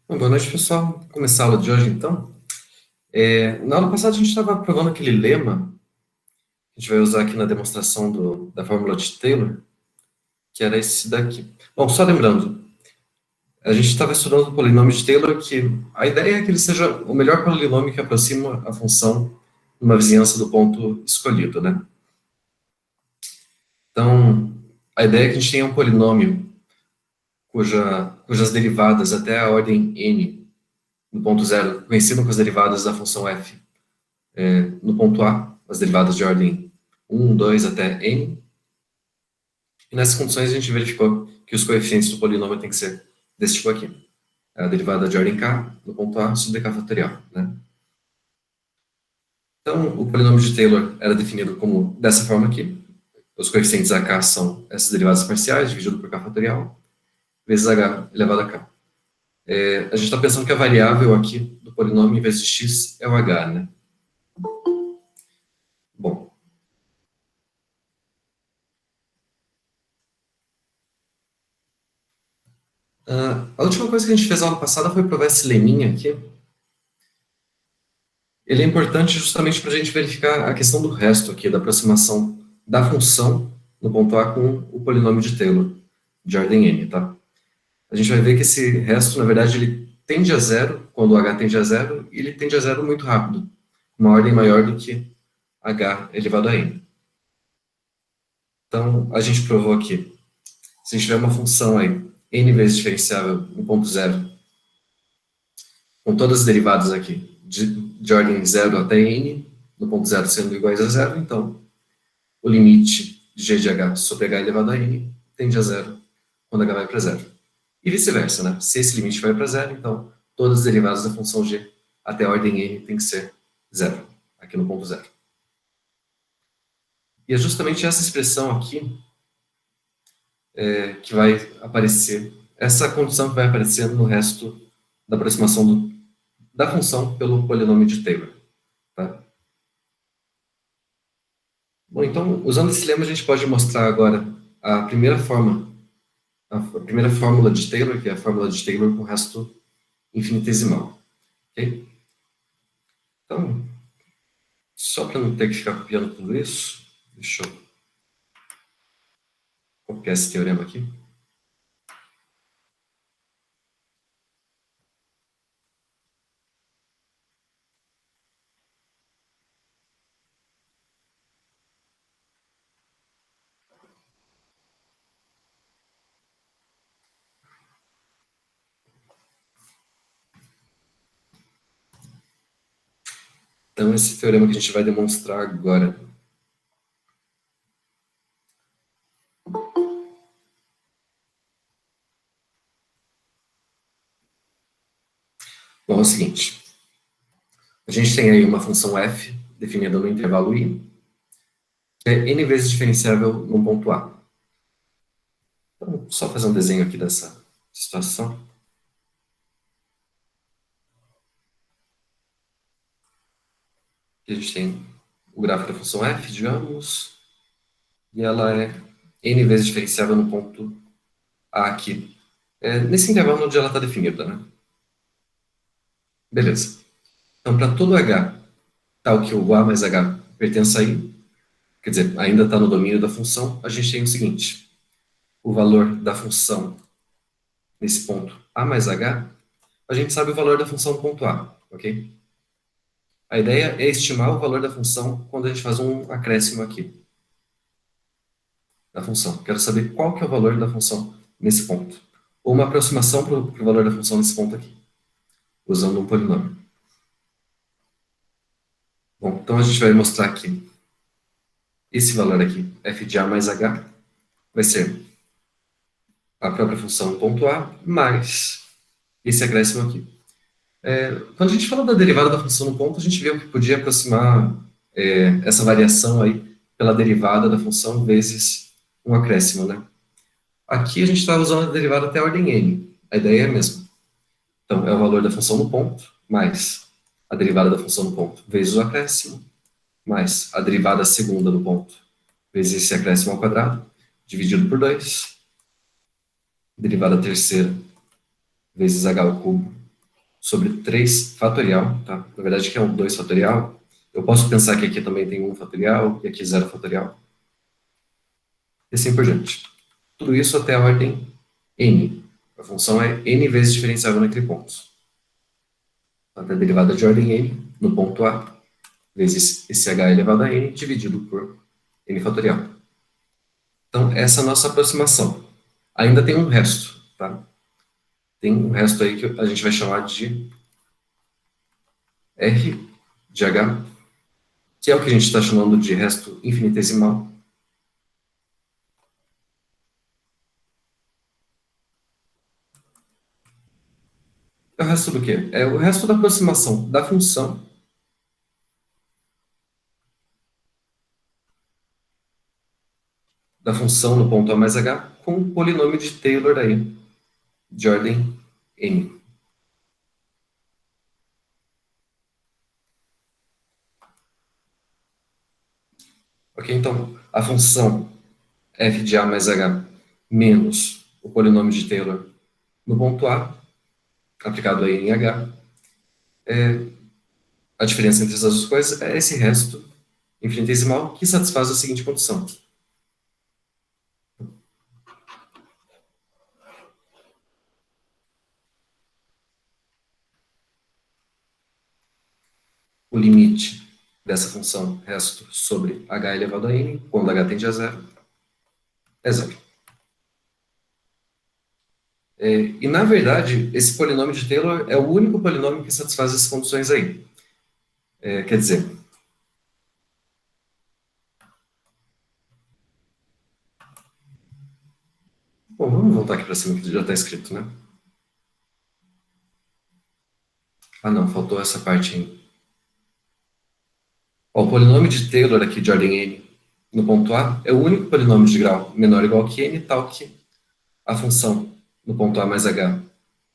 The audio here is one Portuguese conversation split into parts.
Bom, boa noite, pessoal. Vamos começar a aula de hoje, então. Na aula passada, a gente estava provando aquele lema que a gente vai usar aqui na demonstração da fórmula de Taylor, que era esse daqui. Bom, só lembrando, a gente estava estudando o polinômio de Taylor, que a ideia é que ele seja o melhor polinômio que aproxima a função numa vizinhança do ponto escolhido, né? Então, a ideia é que a gente tenha um polinômio cujas derivadas até a ordem n no ponto zero coincidam com as derivadas da função f no ponto A, as derivadas de ordem 1, 2 até n. E nessas condições a gente verificou que os coeficientes do polinômio têm que ser desse tipo aqui. A derivada de ordem k no ponto A sobre k fatorial, né? Então, o polinômio de Taylor era definido como dessa forma aqui. Os coeficientes a k são essas derivadas parciais, dividido por k fatorial, vezes h elevado a k. A gente está pensando que a variável aqui do polinômio, em vez de x, é o h, né? Bom, a última coisa que a gente fez na aula passada foi provar esse leminha aqui. Ele é importante justamente para a gente verificar a questão do resto aqui, da aproximação da função no ponto A com o polinômio de Taylor, de ordem n, tá? A gente vai ver que esse resto, na verdade, ele tende a zero, quando o h tende a zero, e ele tende a zero muito rápido, uma ordem maior do que h elevado a n. Então, a gente provou aqui, se a gente tiver uma função aí, n vezes diferenciável em ponto zero, com todas as derivadas aqui, de ordem zero até n, no ponto zero sendo iguais a zero, então o limite de g de h sobre h elevado a n tende a zero quando h vai para zero. E vice-versa, né? Se esse limite vai para zero, então todas as derivadas da função g até a ordem n tem que ser zero, aqui no ponto zero. E é justamente essa expressão aqui que vai aparecer, essa condição que vai aparecer no resto da aproximação da função pelo polinômio de Taylor. Tá? Bom, então, usando esse lema, a gente pode mostrar agora a primeira fórmula de Taylor, que é a fórmula de Taylor com resto infinitesimal. Ok? Então, só para não ter que ficar copiando tudo isso, deixa eu copiar esse teorema aqui. Então, esse teorema que a gente vai demonstrar agora. Bom, é o seguinte. A gente tem aí uma função f definida no intervalo i, que é n vezes diferenciável num ponto A. Então, só fazer um desenho aqui dessa situação. Aqui a gente tem o gráfico da função f, digamos, e ela é n vezes diferenciável no ponto A aqui. Nesse intervalo onde ela está definida, né? Beleza. Então, para todo h, tal que o a mais h pertence a i, quer dizer, ainda está no domínio da função, a gente tem o seguinte: o valor da função nesse ponto a mais h, a gente sabe o valor da função no ponto a, ok? A ideia é estimar o valor da função quando a gente faz um acréscimo aqui da função. Quero saber qual que é o valor da função nesse ponto. Ou uma aproximação para o valor da função nesse ponto aqui, usando um polinômio. Bom, então a gente vai mostrar aqui esse valor aqui, f de a mais h, vai ser a própria função ponto a mais esse acréscimo aqui. Quando a gente fala da derivada da função no ponto, a gente viu que podia aproximar essa variação aí pela derivada da função vezes um acréscimo, né? Aqui a gente está usando a derivada até a ordem n. A ideia é a mesma. Então, é o valor da função no ponto, mais a derivada da função no ponto, vezes o acréscimo, mais a derivada segunda do ponto, vezes esse acréscimo ao quadrado, dividido por 2, derivada terceira, vezes h ao cubo, sobre 3 fatorial, tá? Na verdade, aqui é um 2 fatorial. Eu posso pensar que aqui também tem 1 fatorial e aqui 0 fatorial. E assim por diante. Tudo isso até a ordem n. A função é n vezes diferenciável naquele ponto. Até a derivada de ordem n no ponto A vezes esse h elevado a n dividido por n fatorial. Então, essa é a nossa aproximação. Ainda tem um resto, tá? Tem um resto aí que a gente vai chamar de R de H, que é o que a gente está chamando de resto infinitesimal. É o resto do quê? É o resto da aproximação da função no ponto A mais H com o polinômio de Taylor aí, de ordem n. Ok? Então, a função f de A mais H menos o polinômio de Taylor no ponto A, aplicado aí em H, a diferença entre essas duas coisas é esse resto infinitesimal que satisfaz a seguinte condição. O limite dessa função resto sobre h elevado a n, quando h tende a zero, é zero. E, na verdade, esse polinômio de Taylor é o único polinômio que satisfaz essas condições aí. Quer dizer, bom, vamos voltar aqui para cima que já está escrito, né? Ah, não, faltou essa parte ainda. Ó, o polinômio de Taylor aqui de ordem n no ponto A é o único polinômio de grau menor ou igual que n, tal que a função no ponto A mais h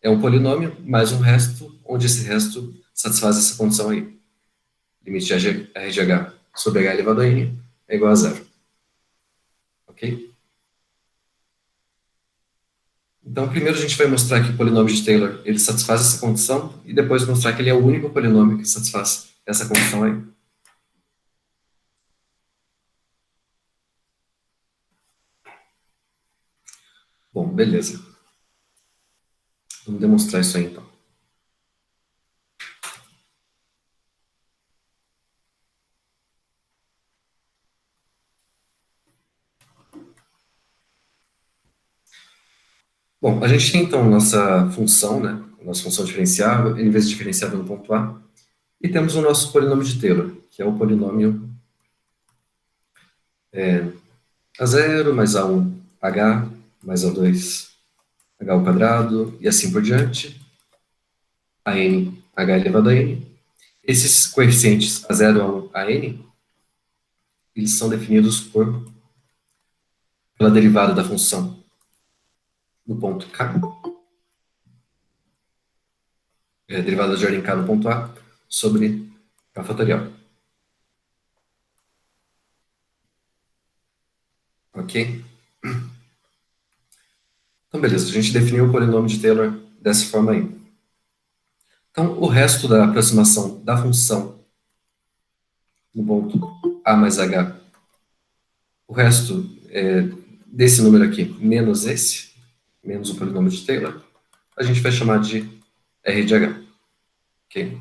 é um polinômio mais um resto, onde esse resto satisfaz essa condição aí. Limite de r de h sobre h elevado a n é igual a zero. Ok? Então, primeiro a gente vai mostrar que o polinômio de Taylor ele satisfaz essa condição e depois mostrar que ele é o único polinômio que satisfaz essa condição aí. Bom, beleza. Vamos demonstrar isso aí então. Bom, a gente tem então nossa função, né? Nossa função diferenciável, n vezes diferenciável no ponto A, e temos o nosso polinômio de Taylor, que é o polinômio A0 mais A1 H mais A2 H ao quadrado e assim por diante, a n H elevado a n. Esses coeficientes A0, A1, a n, eles são definidos pela derivada da função no ponto K, derivada de ordem K no ponto A, sobre K fatorial. Ok? Então, beleza, a gente definiu o polinômio de Taylor dessa forma aí. Então, o resto da aproximação da função no ponto A mais H, o resto desse número aqui, menos esse, menos o polinômio de Taylor, a gente vai chamar de R de H. Ok?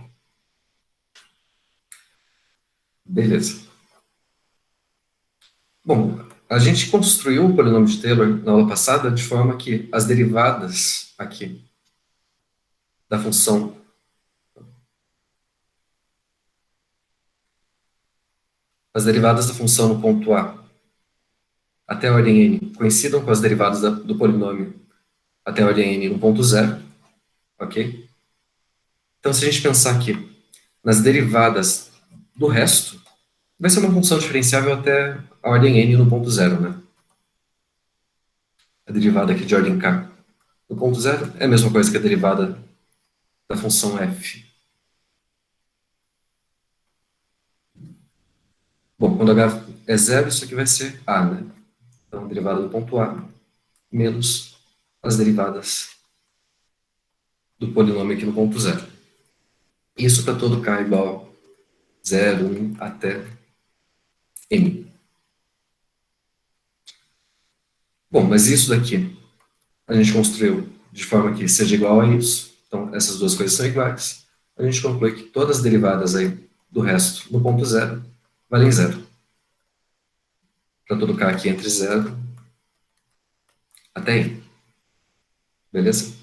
Beleza. Bom, a gente construiu o polinômio de Taylor na aula passada de forma que as derivadas aqui da função no ponto A até a ordem n coincidam com as derivadas do polinômio até a ordem n no ponto zero, ok? Então, se a gente pensar aqui nas derivadas do resto, vai ser uma função diferenciável até a ordem n no ponto zero, né? A derivada aqui de ordem k no ponto zero é a mesma coisa que a derivada da função f. Bom, quando h é zero, isso aqui vai ser a, né? Então, a derivada do ponto a menos as derivadas do polinômio aqui no ponto zero. Isso para todo k igual a 0, 1 até n. Bom, mas isso daqui a gente construiu de forma que seja igual a isso. Então, essas duas coisas são iguais. A gente conclui que todas as derivadas aí do resto no ponto zero valem zero. Para todo k aqui entre 0 até n. Beleza?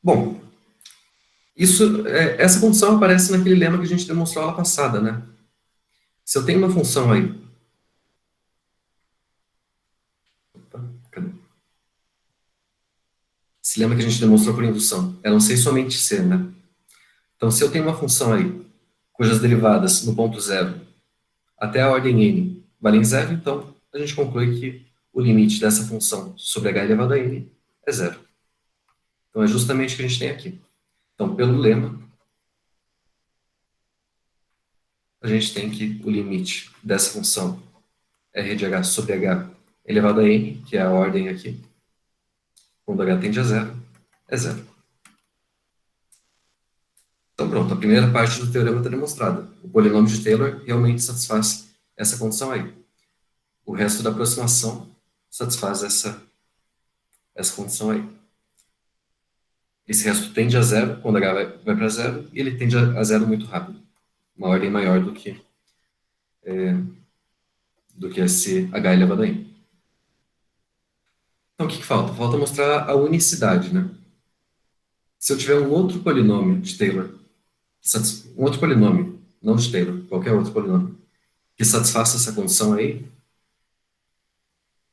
Bom, essa condição aparece naquele lema que a gente demonstrou aula passada, né? Se eu tenho uma função aí... Opa, cadê? Esse lema que a gente demonstrou por indução. Eram C somente C, né? Então, se eu tenho uma função aí, cujas derivadas no ponto zero até a ordem n valem zero, então a gente conclui que o limite dessa função sobre h elevado a n é zero. Então, é justamente o que a gente tem aqui. Então, pelo lema, a gente tem que o limite dessa função r de h sobre h elevado a n, que é a ordem aqui, quando h tende a zero, é zero. Então, pronto, a primeira parte do teorema está demonstrada. O polinômio de Taylor realmente satisfaz essa condição aí. O resto da aproximação satisfaz essa condição aí. Esse resto tende a zero quando h vai para zero, e ele tende a zero muito rápido. Uma ordem maior do que esse h elevado a n. Então, o que falta? Falta mostrar a unicidade, né? Se eu tiver um outro polinômio de Taylor, um outro polinômio, não de Taylor, qualquer outro polinômio, que satisfaça essa condição aí,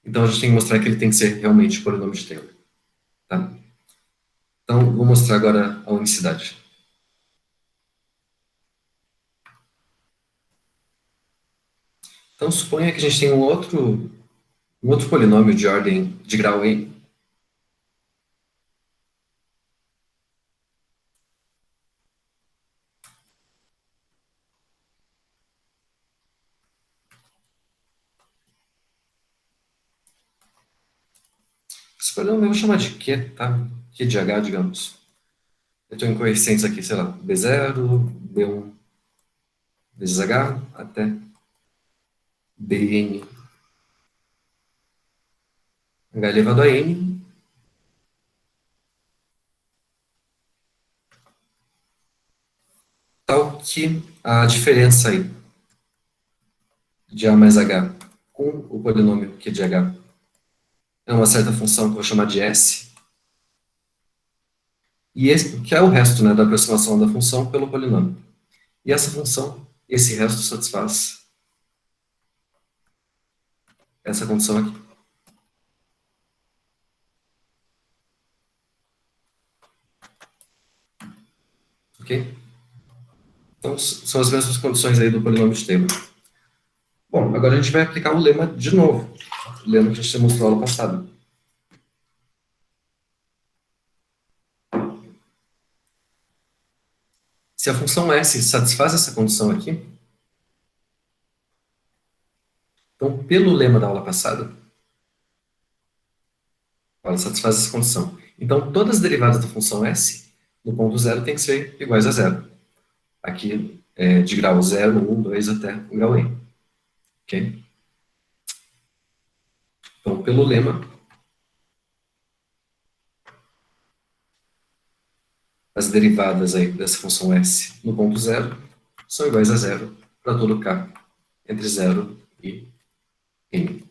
então a gente tem que mostrar que ele tem que ser realmente o polinômio de Taylor. Tá? Então, vou mostrar agora a unicidade. Então, suponha que a gente tem um outro polinômio de ordem de grau n. Esse polinômio eu vou chamar de Q, tá? Q de h, digamos. Eu estou em coeficientes aqui, sei lá, B0, B1 vezes h, até Bn h elevado a n, tal que a diferença aí de a mais h com o polinômio Q de h é uma certa função que eu vou chamar de S, e esse, que é o resto, né, da aproximação da função pelo polinômio. E essa função, esse resto satisfaz essa condição aqui. Ok? Então, são as mesmas condições aí do polinômio de Taylor. Bom, agora a gente vai aplicar o lema de novo. O lema que a gente mostrou na aula passada. Se a função S satisfaz essa condição aqui, então, pelo lema da aula passada, ela satisfaz essa condição. Então, todas as derivadas da função S no ponto zero têm que ser iguais a zero. Aqui, de grau 0, 1, 2 até o grau n. Ok? Então, pelo lema, as derivadas aí dessa função S no ponto zero são iguais a zero para todo k entre 0 e n.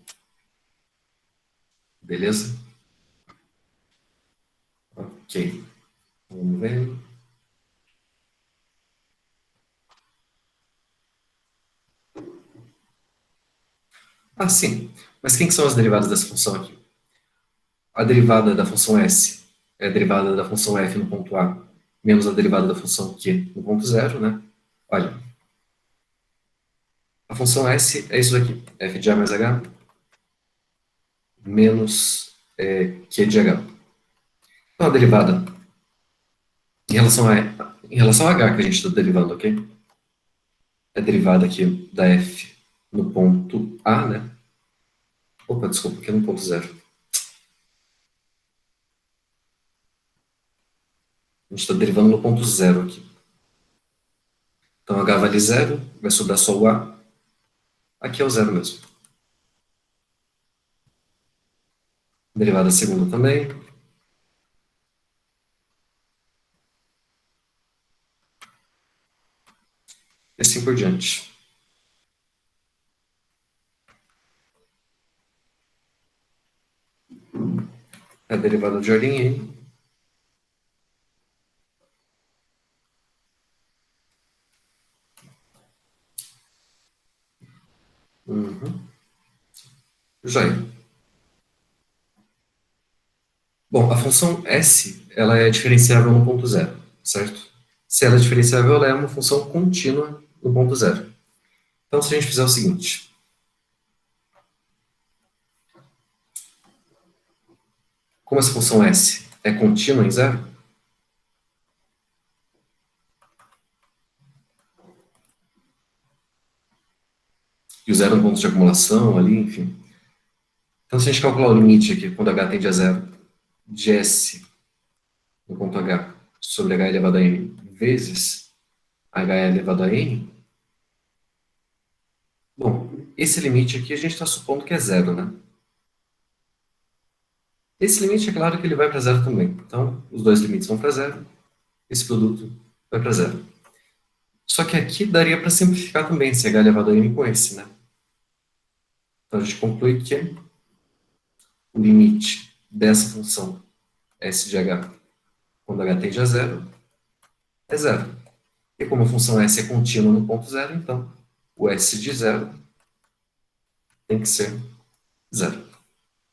Beleza? Ok. Vamos ver. Ah, sim. Mas quem que são as derivadas dessa função aqui? A derivada da função S é a derivada da função f no ponto A menos a derivada da função q no ponto zero, né? Olha, a função S é isso daqui, f de a mais h menos q de h. Então, a derivada em relação a h que a gente está derivando, ok? É a derivada aqui da f no ponto A, né? Opa, desculpa, aqui é no ponto zero. A gente está derivando no ponto zero aqui. Então, h vale zero, vai sobrar só o a. Aqui é o zero mesmo. Derivada segunda também. E assim por diante. A derivada de ordem n. Joia. Bom, a função s, ela é diferenciável no ponto zero, certo? Se ela é diferenciável, ela é uma função contínua no ponto zero. Então, se a gente fizer o seguinte, como essa função s é contínua em zero, e o zero é um ponto de acumulação ali, enfim. Então, se a gente calcular o limite aqui, quando h tende a zero, de s no ponto h sobre h elevado a n vezes h elevado a n, bom, esse limite aqui a gente está supondo que é zero, né? Esse limite, é claro que ele vai para zero também. Então, os dois limites vão para zero, esse produto vai para zero. Só que aqui daria para simplificar também esse h elevado a n com esse, né? Então, a gente conclui que o limite dessa função s de h, quando h tende a zero, é zero. E como a função s é contínua no ponto zero, então o s de zero tem que ser zero.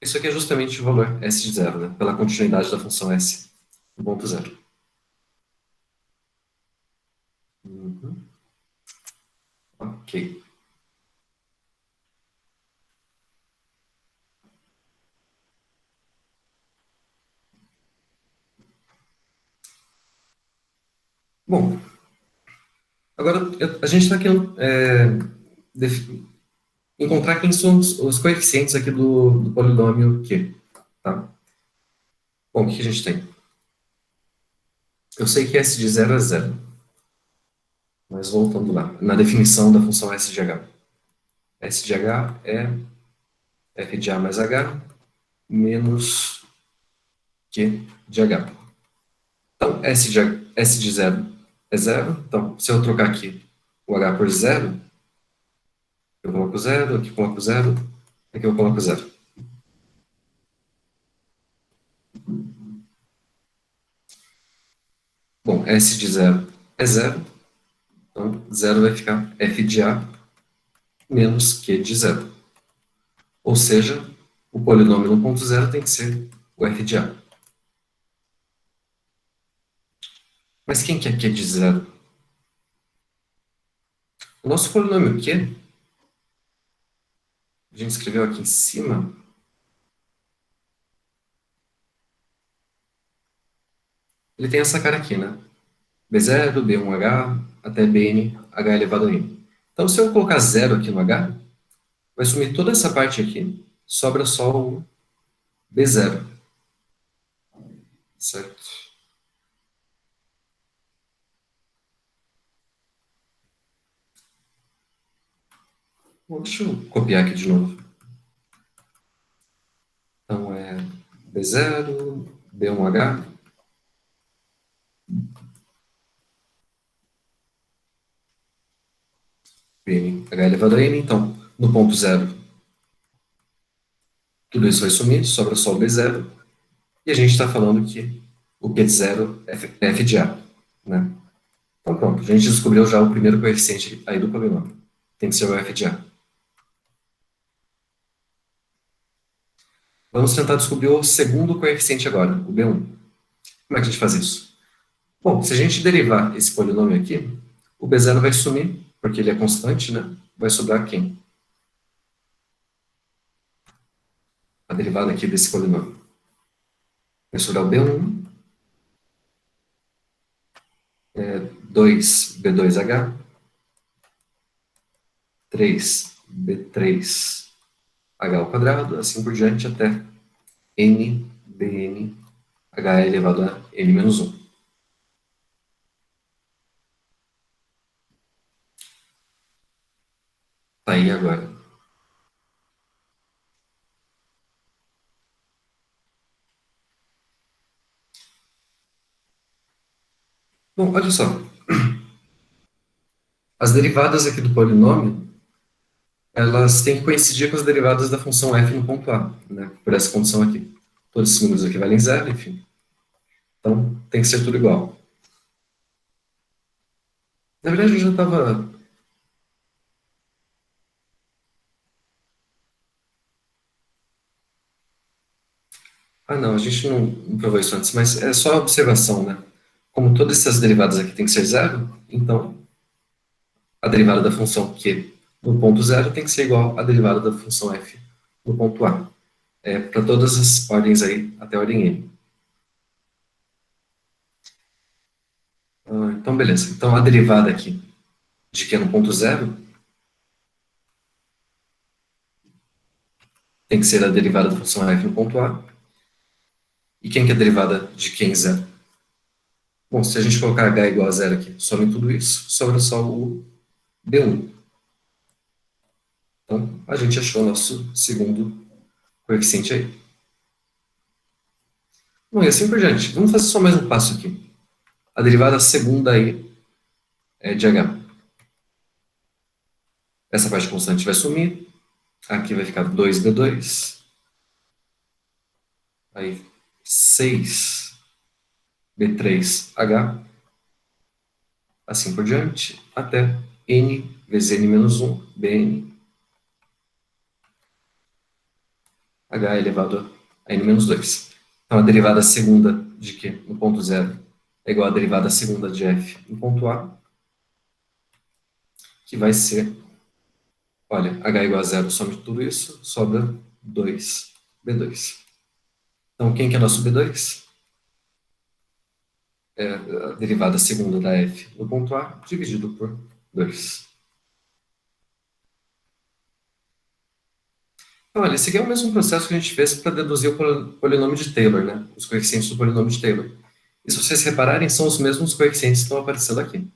Isso aqui é justamente o valor s de zero, né? Pela continuidade da função s no ponto zero. Uhum. Ok. Bom, agora a gente está querendo encontrar quem são os coeficientes aqui do polinômio Q, tá? Bom, o que a gente tem? Eu sei que s de zero é zero, mas voltando lá, na definição da função s de h. S de h é f de a mais h menos q de h. Então, s de zero é zero. Então, se eu trocar aqui o h por zero, eu coloco zero, aqui eu coloco zero, aqui eu coloco zero. Bom, s de zero é zero, então zero vai ficar f de a menos q de zero. Ou seja, o polinômio no ponto zero tem que ser o f de a. Mas quem que é q de zero? O nosso polinômio q, a gente escreveu aqui em cima, ele tem essa cara aqui, né? B0, B1H, até Bn, H elevado a n. Então, se eu colocar zero aqui no H, vai sumir toda essa parte aqui, sobra só o B0, certo? Bom, deixa eu copiar aqui de novo. Então, é B0, B1H, Bn, H elevado a n. Então, no ponto zero, tudo isso vai sumir, sobra só o B0. E a gente está falando que o Q de zero é f de A, né? Então pronto, a gente descobriu já o primeiro coeficiente aí do polinômio. Tem que ser o f de A. Vamos tentar descobrir o segundo coeficiente agora, o B1. Como é que a gente faz isso? Bom, se a gente derivar esse polinômio aqui, o B0 vai sumir, porque ele é constante, né? Vai sobrar quem? A derivada aqui desse polinômio. Vai sobrar o B1, 2B2H, 3B3H ao quadrado, assim por diante, até n bn h elevado a n menos 1. Aí agora. Bom, olha só. As derivadas aqui do polinômio, elas têm que coincidir com as derivadas da função f no ponto A, né? Por essa condição aqui. Todos esses números aqui valem zero, enfim. Então, tem que ser tudo igual. Na verdade, eu já estava... Ah, não, a gente não provou isso antes, mas é só observação, né? Como todas essas derivadas aqui têm que ser zero, então a derivada da função q no ponto zero tem que ser igual à derivada da função f no ponto A. É para todas as ordens aí, até a ordem n. Então, beleza. Então, a derivada aqui de q no ponto zero tem que ser a derivada da função f no ponto A. E quem que é a derivada de q em zero? Bom, se a gente colocar h igual a zero aqui, some tudo isso, sobra só o b1. Então, a gente achou o nosso segundo coeficiente aí. Bom, e assim por diante. Vamos fazer só mais um passo aqui. A derivada segunda aí é de h. Essa parte constante vai sumir. Aqui vai ficar 2b2. Aí 6b3h. Assim por diante. Até n vezes n menos 1, bn, h elevado a n menos 2. Então, a derivada segunda de q no ponto zero é igual à derivada segunda de f no ponto A, que vai ser, olha, h igual a zero, some tudo isso, sobra 2b2. Então, quem que é nosso b2? É a derivada segunda da f no ponto A, dividido por 2. Então, olha, esse aqui é o mesmo processo que a gente fez para deduzir o polinômio de Taylor, né? Os coeficientes do polinômio de Taylor. E se vocês repararem, são os mesmos coeficientes que estão aparecendo aqui.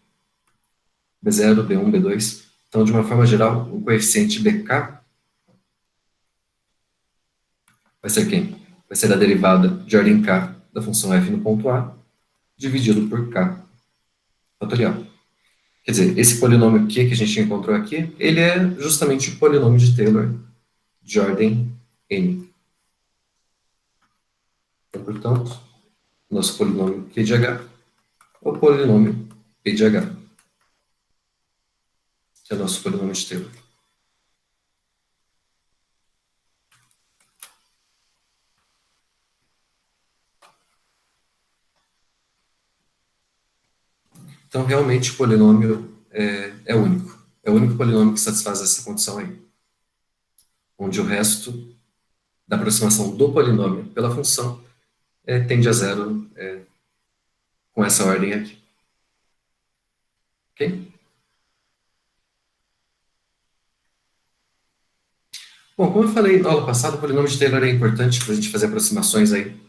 B0, B1, B2. Então, de uma forma geral, o coeficiente BK vai ser quem? Vai ser a derivada de ordem K da função f no ponto A, dividido por K fatorial. Quer dizer, esse polinômio Q que a gente encontrou aqui, ele é justamente o polinômio de Taylor de ordem n. Então, portanto, nosso polinômio Q de H é o polinômio P de H, que é o nosso polinômio de Taylor. Então, realmente, o polinômio é único. É o único polinômio que satisfaz essa condição aí, onde o resto da aproximação do polinômio pela função tende a zero com essa ordem aqui. Ok? Bom, como eu falei na aula passada, o polinômio de Taylor é importante para a gente fazer aproximações aí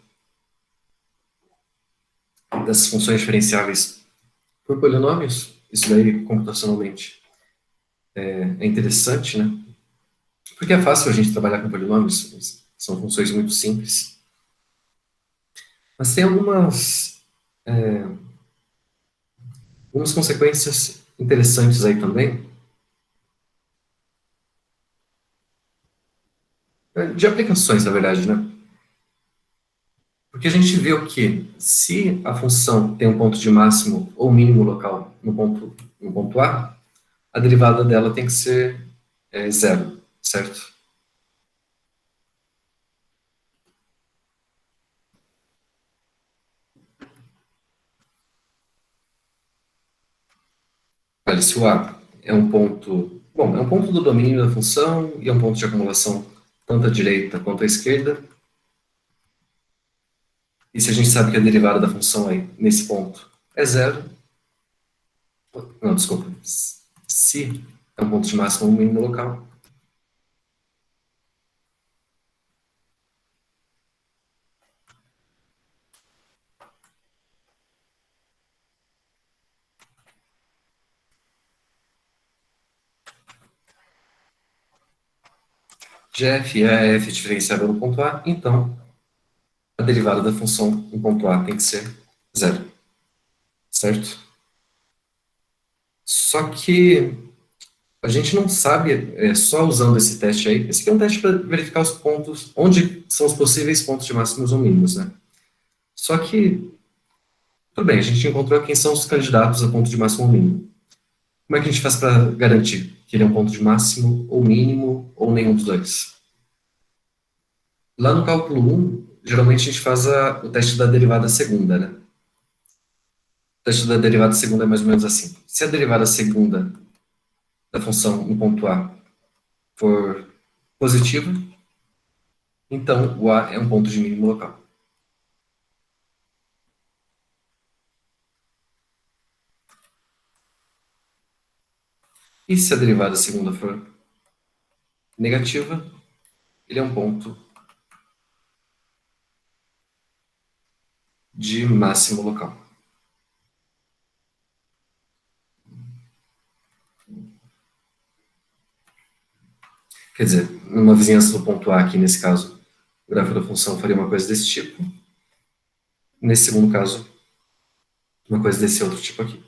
dessas funções diferenciáveis por polinômios. Isso daí, computacionalmente, é interessante, né? Porque é fácil a gente trabalhar com polinômios, são funções muito simples. Mas tem algumas consequências interessantes aí também, de aplicações, na verdade, né? Porque a gente viu que se a função tem um ponto de máximo ou mínimo local no ponto A, a derivada dela tem que ser zero, certo? Olha, se o A é um ponto, bom, é um ponto do domínio da função e é um ponto de acumulação tanto à direita quanto à esquerda, e se a gente sabe que a derivada da função aí, nesse ponto, é zero, não, desculpa, se é um ponto de máximo ou mínimo local, de f é f diferenciável no ponto A, então a derivada da função no ponto A tem que ser zero, certo? Só que a gente não sabe, só usando esse teste aí, esse aqui é um teste para verificar os pontos, onde são os possíveis pontos de máximos ou mínimos, né? Só que, tudo bem, a gente encontrou quem são os candidatos a ponto de máximo ou mínimo. Como é que a gente faz para garantir que ele é um ponto de máximo ou mínimo ou nenhum dos dois? Lá no cálculo 1, geralmente a gente faz o teste da derivada segunda, né? O teste da derivada segunda é mais ou menos assim. Se a derivada segunda da função no ponto A for positiva, então o A é um ponto de mínimo local. E se a derivada segunda for negativa, ele é um ponto de máximo local. Quer dizer, numa vizinhança do ponto A aqui, nesse caso, o gráfico da função faria uma coisa desse tipo. Nesse segundo caso, uma coisa desse outro tipo aqui.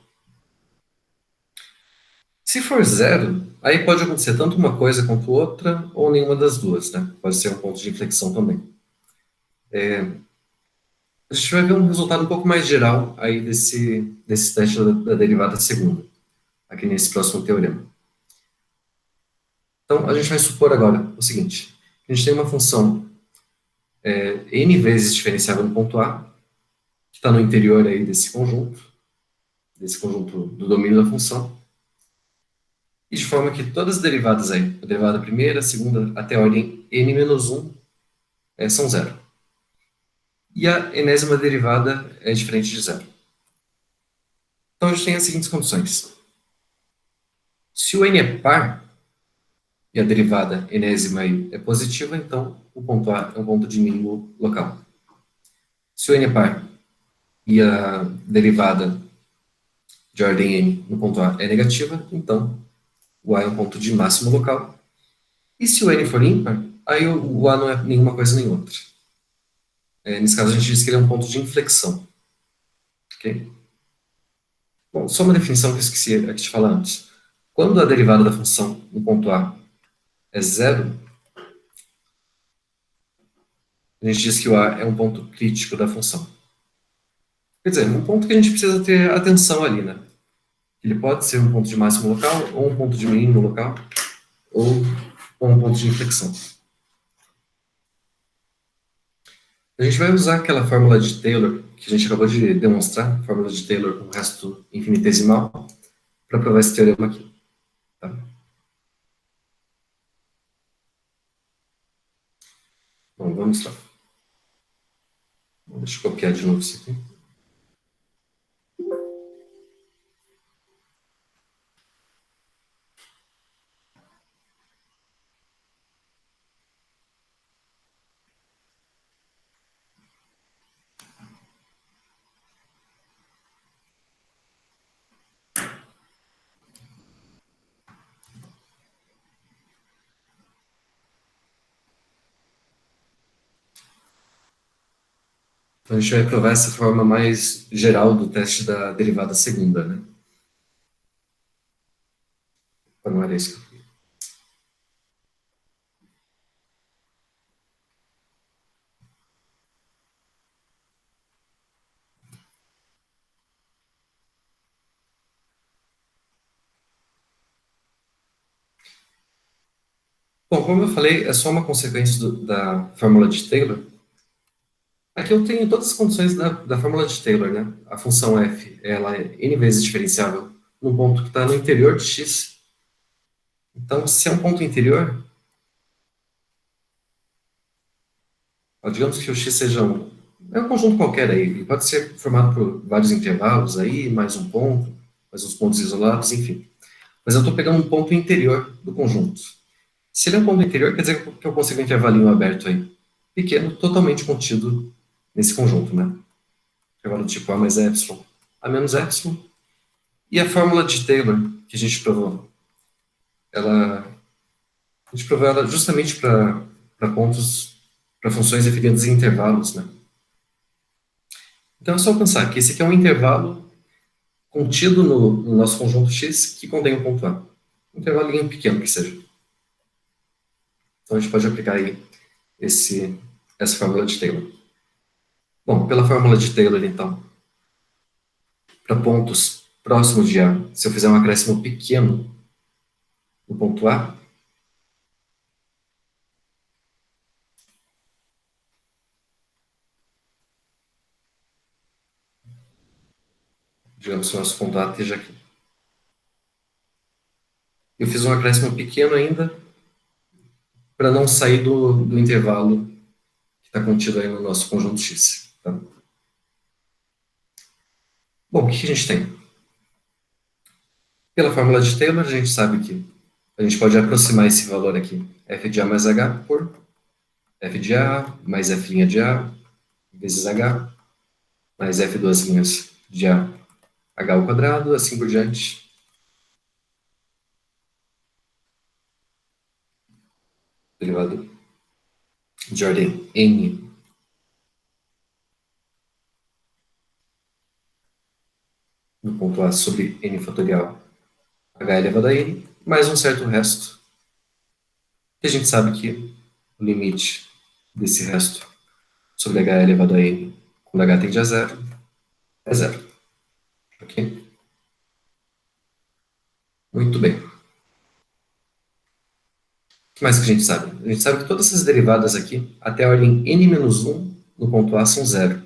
Se for zero, aí pode acontecer tanto uma coisa quanto outra, ou nenhuma das duas, né? Pode ser um ponto de inflexão também. A gente vai ver um resultado um pouco mais geral aí desse teste da derivada segunda, aqui nesse próximo teorema. Então, a gente vai supor agora o seguinte: a gente tem uma função n vezes diferenciável no ponto A, que está no interior aí desse conjunto do domínio da função, e de forma que todas as derivadas aí, a derivada primeira, a segunda, até a ordem n-1, são zero. E a enésima derivada é diferente de zero. Então a gente tem as seguintes condições. Se o n é par, e a derivada enésima aí é positiva, então o ponto A é um ponto de mínimo local. Se o n é par e a derivada de ordem n no ponto A é negativa, então o A é um ponto de máximo local. E se o n for ímpar, aí o A não é nenhuma coisa nem outra. Nesse caso, a gente diz que ele é um ponto de inflexão. Ok? Bom, só uma definição que eu esqueci aqui de falar antes. Quando a derivada da função no ponto A é zero, a gente diz que o A é um ponto crítico da função. Quer dizer, um ponto que a gente precisa ter atenção ali, né? Ele pode ser um ponto de máximo local, ou um ponto de mínimo local, ou um ponto de inflexão. A gente vai usar aquela fórmula de Taylor que a gente acabou de demonstrar, fórmula de Taylor com resto infinitesimal, para provar esse teorema aqui. Tá? Bom, vamos lá. Deixa eu copiar de novo isso aqui. Então, a gente vai provar essa forma mais geral do teste da derivada segunda, né? Para não era isso. Bom, como eu falei, é só uma consequência da fórmula de Taylor. Aqui eu tenho todas as condições da fórmula de Taylor, né? A função f, ela é n vezes diferenciável num ponto que está no interior de x. Então, se é um ponto interior, digamos que o x seja é um conjunto qualquer aí, ele pode ser formado por vários intervalos aí, mais um ponto, mais uns pontos isolados, enfim. Mas eu estou pegando um ponto interior do conjunto. Se ele é um ponto interior, quer dizer que eu consigo um intervalinho aberto aí, pequeno, totalmente contido nesse conjunto, né? Intervalo do tipo A mais epsilon, A menos epsilon. E a fórmula de Taylor, que a gente provou, ela A gente provou ela justamente para pontos, para funções definidas em intervalos, né? Então é só pensar que esse aqui é um intervalo contido no nosso conjunto X que contém um ponto A. Um intervalinho pequeno que seja. Então a gente pode aplicar aí essa fórmula de Taylor. Bom, pela fórmula de Taylor, então, para pontos próximos de A, se eu fizer um acréscimo pequeno no ponto A, digamos que o nosso ponto A esteja aqui. Eu fiz um acréscimo pequeno ainda para não sair do intervalo que está contido aí no nosso conjunto X. Tá? Bom, o que a gente tem? Pela fórmula de Taylor, a gente sabe que a gente pode aproximar esse valor aqui, f de A mais H, por f de A mais f' de A vezes H, mais f duas linhas de A, H ao quadrado, assim por diante. Derivada de ordem n no ponto A sobre n fatorial h elevado a n, mais um certo resto. E a gente sabe que o limite desse resto sobre h elevado a n, quando h tende a zero, é zero. Ok? Muito bem. O que mais que a gente sabe? A gente sabe que todas essas derivadas aqui, até a ordem n-1 no ponto A, são zero.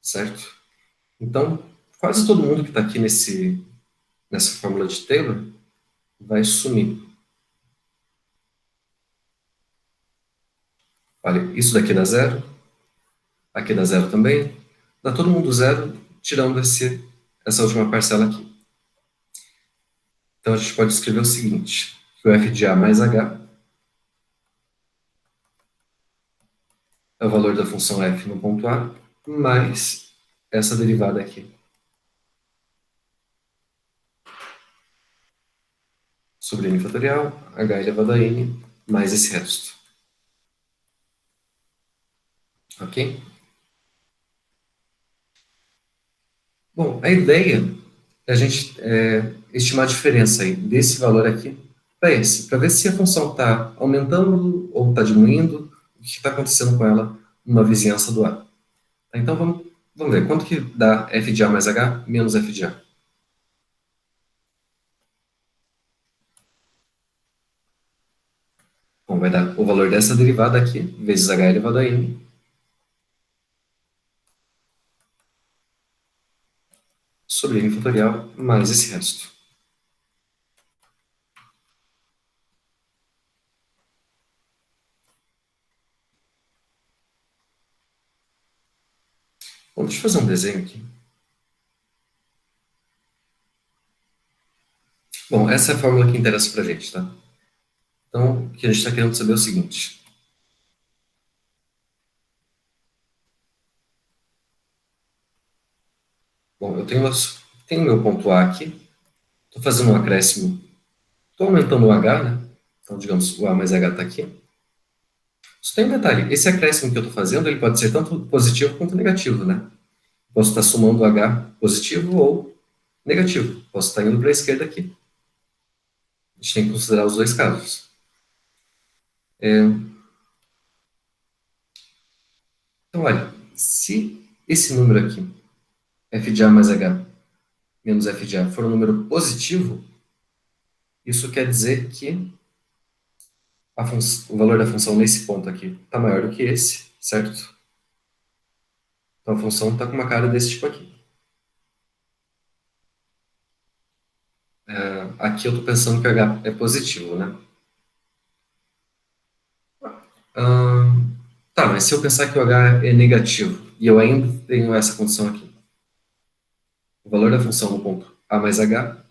Certo? Então, quase todo mundo que está aqui nessa fórmula de Taylor vai sumir. Olha, isso daqui dá zero, aqui dá zero também, dá todo mundo zero, tirando essa última parcela aqui. Então a gente pode escrever o seguinte, que o f de A mais H é o valor da função f no ponto A, mais essa derivada aqui, sobre n fatorial, h elevado a n, mais esse resto. Ok? Bom, a ideia é a gente estimar a diferença aí desse valor aqui para esse, para ver se a função está aumentando ou está diminuindo, o que está acontecendo com ela numa vizinhança do A. Tá? Então vamos ver, quanto que dá f de A mais H menos f de A? Bom, vai dar o valor dessa derivada aqui, vezes h elevado a n, sobre n fatorial, mais esse resto. Bom, deixa eu fazer um desenho aqui. Bom, essa é a fórmula que interessa para a gente, tá? Então, o que a gente está querendo saber é o seguinte. Bom, tenho meu ponto A aqui, estou fazendo um acréscimo, estou aumentando o H, né? Então, digamos, o A mais H está aqui. Só tem um detalhe, esse acréscimo que eu estou fazendo, ele pode ser tanto positivo quanto negativo, né? Posso estar somando o H positivo ou negativo. Posso estar indo para a esquerda aqui. A gente tem que considerar os dois casos. Então, olha, se esse número aqui, f de A mais H menos f de A, for um número positivo, isso quer dizer que o valor da função nesse ponto aqui está maior do que esse, certo? Então a função está com uma cara desse tipo aqui. Aqui eu estou pensando que o h é positivo, né? Tá, mas se eu pensar que o h é negativo e eu ainda tenho essa condição aqui, o valor da função no ponto a mais h,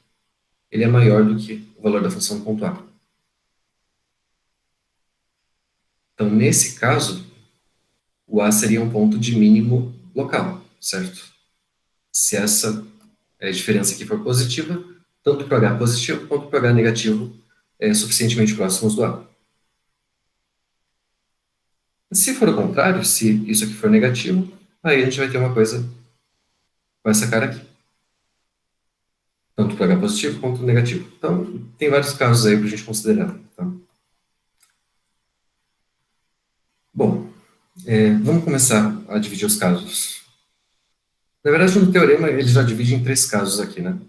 ele é maior do que o valor da função no ponto a. Então, nesse caso, o a seria um ponto de mínimo local, certo? Se essa diferença aqui for positiva, tanto para o h positivo quanto para o h negativo suficientemente próximos do A. Se for o contrário, se isso aqui for negativo, aí a gente vai ter uma coisa com essa cara aqui. Tanto para H positivo quanto negativo. Então, tem vários casos aí para a gente considerar. Tá? Bom, vamos começar a dividir os casos. Na verdade, no teorema, ele já divide em três casos aqui, né?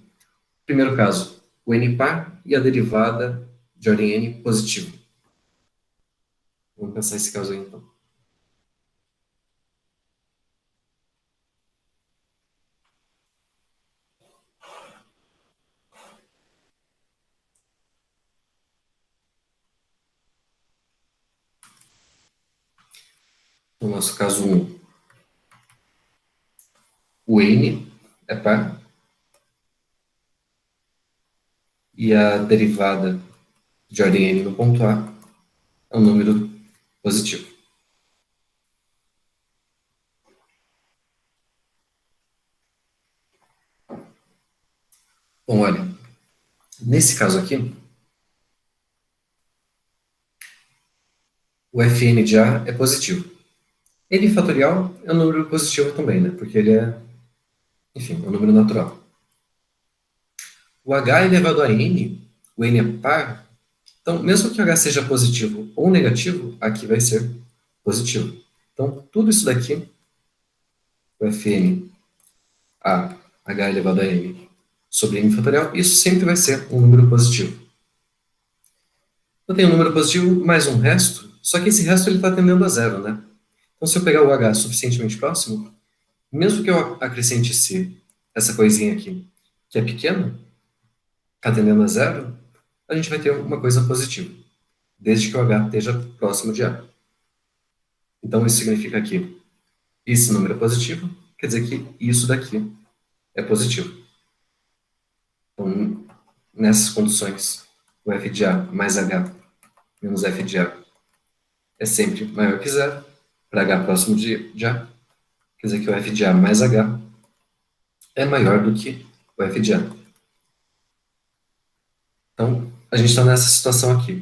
Primeiro caso, o n par e a derivada de ordem n positivo. Vamos pensar esse caso aí, então. No nosso caso 1, o n é par e a derivada de ordem n no ponto A é um número positivo. Bom, olha, nesse caso aqui, o fn de A é positivo. N fatorial é um número positivo também, né? Porque ele é, enfim, é um número natural. O h elevado a n, o n é par, então, mesmo que o h seja positivo ou negativo, aqui vai ser positivo. Então, tudo isso daqui, o fn a h elevado a n sobre n fatorial, isso sempre vai ser um número positivo. Eu tenho um número positivo mais um resto, só que esse resto ele está tendendo a zero, né? Então, se eu pegar o h suficientemente próximo, mesmo que eu acrescente essa coisinha aqui, que é pequena, está tendendo a zero, a gente vai ter uma coisa positiva, desde que o h esteja próximo de a. Então, isso significa que esse número é positivo, quer dizer que isso daqui é positivo. Então, nessas condições, o f de a mais h menos f de a é sempre maior que zero, para h próximo de a, quer dizer que o f de a mais h é maior do que o f de a. Então, a gente está nessa situação aqui.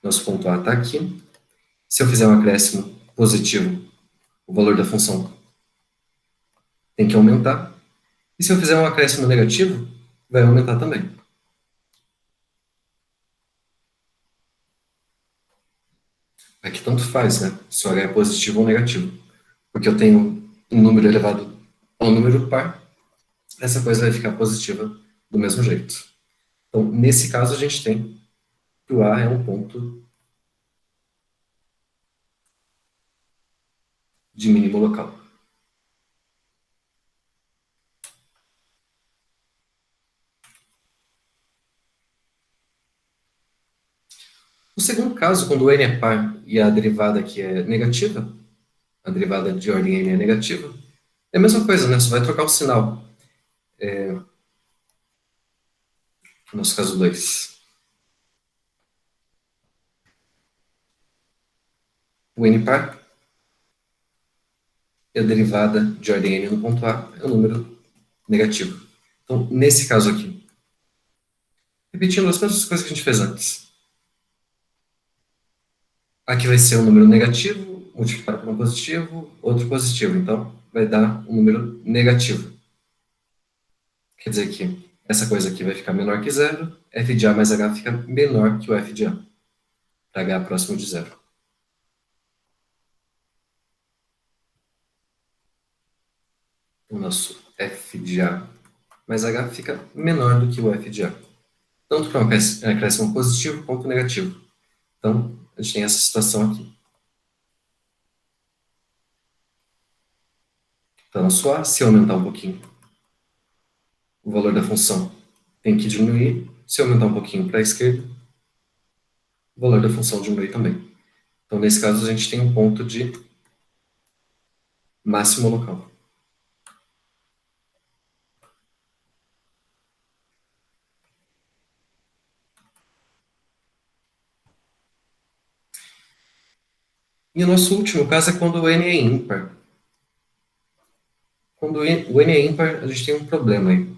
Nosso ponto A está aqui. Se eu fizer um acréscimo positivo, o valor da função tem que aumentar. E se eu fizer um acréscimo negativo, vai aumentar também. Aqui tanto faz, né? Se o h é positivo ou negativo. Porque eu tenho um número elevado a um número par, essa coisa vai ficar positiva do mesmo jeito. Então, nesse caso, a gente tem que o A é um ponto de mínimo local. No segundo caso, quando o n é par e a derivada aqui é negativa, a derivada de ordem n é negativa, é a mesma coisa, né? Só vai trocar o sinal. No nosso caso 2. O n par e a derivada de ordem n no ponto A é um número negativo. Então, nesse caso aqui, repetindo as mesmas coisas que a gente fez antes. Aqui vai ser um número negativo, multiplicado por um positivo, outro positivo. Então, vai dar um número negativo. Quer dizer que essa coisa aqui vai ficar menor que zero, f de a mais h fica menor que o f de a, para h próximo de zero. O nosso f de a mais h fica menor do que o f de a. Tanto para um acréscimo positivo quanto negativo. Então, a gente tem essa situação aqui. Então, nosso a, se eu aumentar um pouquinho, o valor da função tem que diminuir. Se eu aumentar um pouquinho para a esquerda, o valor da função diminui também. Então, nesse caso, a gente tem um ponto de máximo local. E o nosso último caso é quando o n é ímpar. Quando o n é ímpar, a gente tem um problema aí.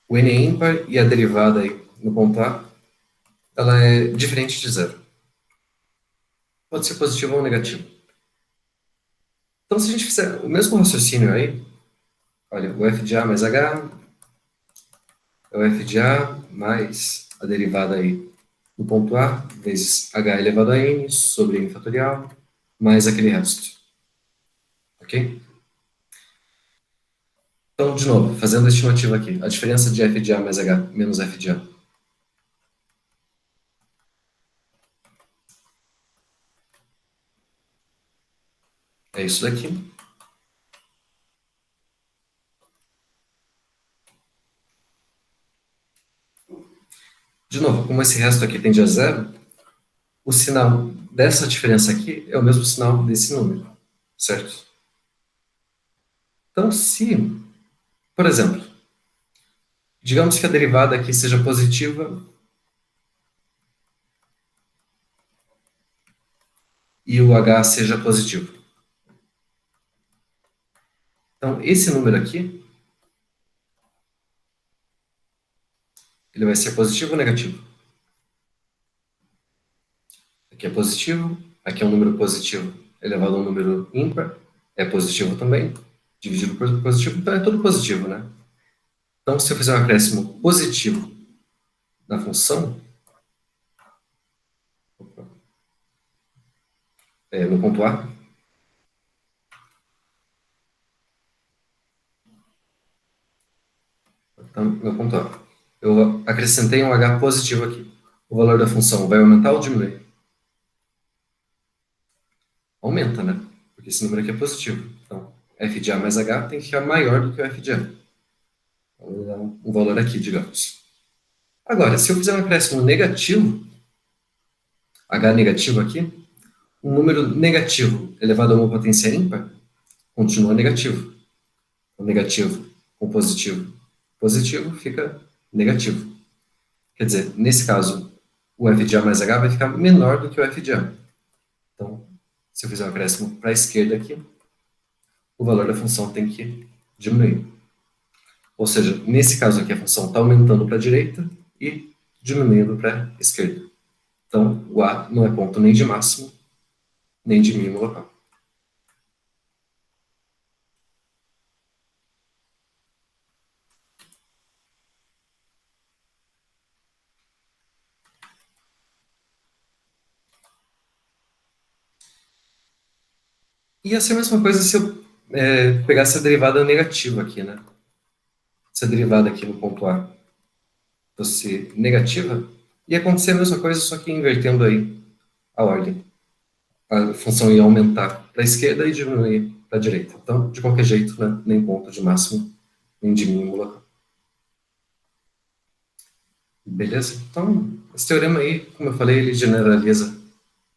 O n é ímpar e a derivada aí no ponto A, ela é diferente de zero. Pode ser positivo ou negativo. Então, se a gente fizer o mesmo raciocínio aí, olha, o f de A mais H é o f de A mais a derivada aí no ponto A, vezes H elevado a N sobre N fatorial, mais aquele resto. Ok? Então, de novo, fazendo a estimativa aqui, a diferença de f de A mais H menos f de A. É isso daqui. De novo, como esse resto aqui tende a zero, o sinal dessa diferença aqui é o mesmo sinal desse número, certo? Então, se, por exemplo, digamos que a derivada aqui seja positiva e o h seja positivo. Então, esse número aqui, ele vai ser positivo ou negativo? Aqui é positivo, aqui é um número positivo elevado a um número ímpar, é positivo também, dividido por positivo, então é tudo positivo, né? Então, se eu fizer um acréscimo positivo na função, no ponto A, então, no ponto A, eu acrescentei um h positivo aqui. O valor da função vai aumentar ou diminuir? Aumenta, né? Porque esse número aqui é positivo. Então, f de A mais h tem que ficar maior do que o f de A. Então, vou dar um valor aqui, digamos. Agora, se eu fizer um acréscimo negativo, h negativo aqui, um número negativo elevado a uma potência ímpar continua negativo. O negativo com positivo, positivo fica negativo. Quer dizer, nesse caso, o f de A mais h vai ficar menor do que o f de A. Então, se eu fizer um acréscimo para a esquerda aqui, o valor da função tem que diminuir. Ou seja, nesse caso aqui, a função está aumentando para a direita e diminuindo para a esquerda. Então, o A não é ponto nem de máximo, nem de mínimo local. Ia ser a mesma coisa se eu pegasse a derivada negativa aqui, né? Se a derivada aqui no ponto A fosse negativa, ia acontecer a mesma coisa, só que invertendo aí a ordem. A função ia aumentar para a esquerda e diminuir para a direita. Então, de qualquer jeito, né, nem ponto de máximo, nem de mínimo local. Beleza? Então, esse teorema aí, como eu falei, ele generaliza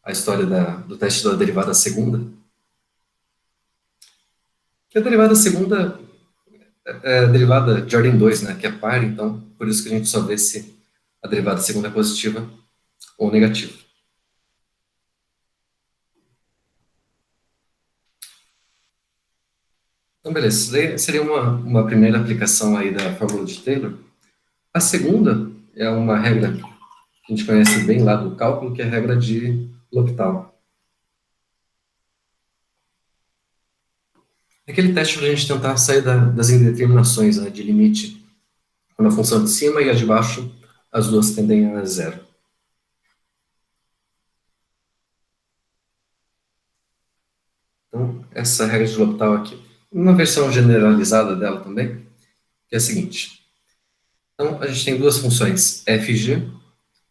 a história do teste da derivada segunda. Que a derivada segunda é a derivada de ordem 2, né, que é par, então, por isso que a gente só vê se a derivada segunda é positiva ou negativa. Então, beleza. Isso daí seria uma primeira aplicação aí da fórmula de Taylor. A segunda é uma regra que a gente conhece bem lá do cálculo, que é a regra de L'Hopital. É aquele teste para a gente tentar sair das indeterminações, né, de limite, quando a função de cima e a de baixo, as duas tendem a zero. Então, essa regra de L'Hopital aqui, uma versão generalizada dela também, que é a seguinte. Então, a gente tem duas funções f e g,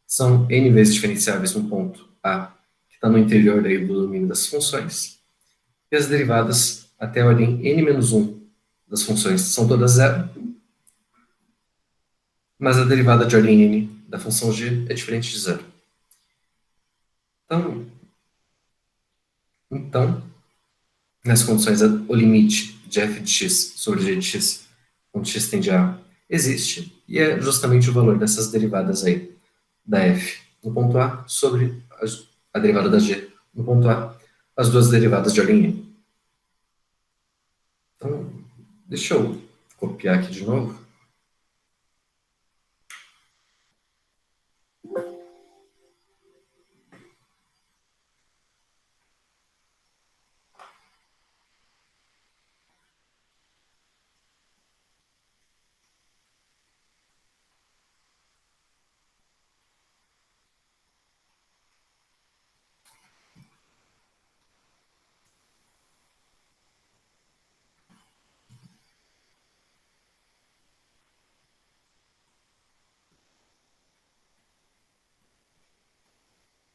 são n vezes diferenciáveis no ponto A, que está no interior aí do domínio das funções, e as derivadas até a ordem n-1 das funções são todas zero, mas a derivada de ordem n da função g é diferente de zero. Então, nas condições, o limite de f de x sobre g de x, onde x tende a A, existe, e é justamente o valor dessas derivadas aí, da f no ponto A sobre a derivada da g no ponto A, as duas derivadas de ordem n. Então, deixa eu copiar aqui de novo.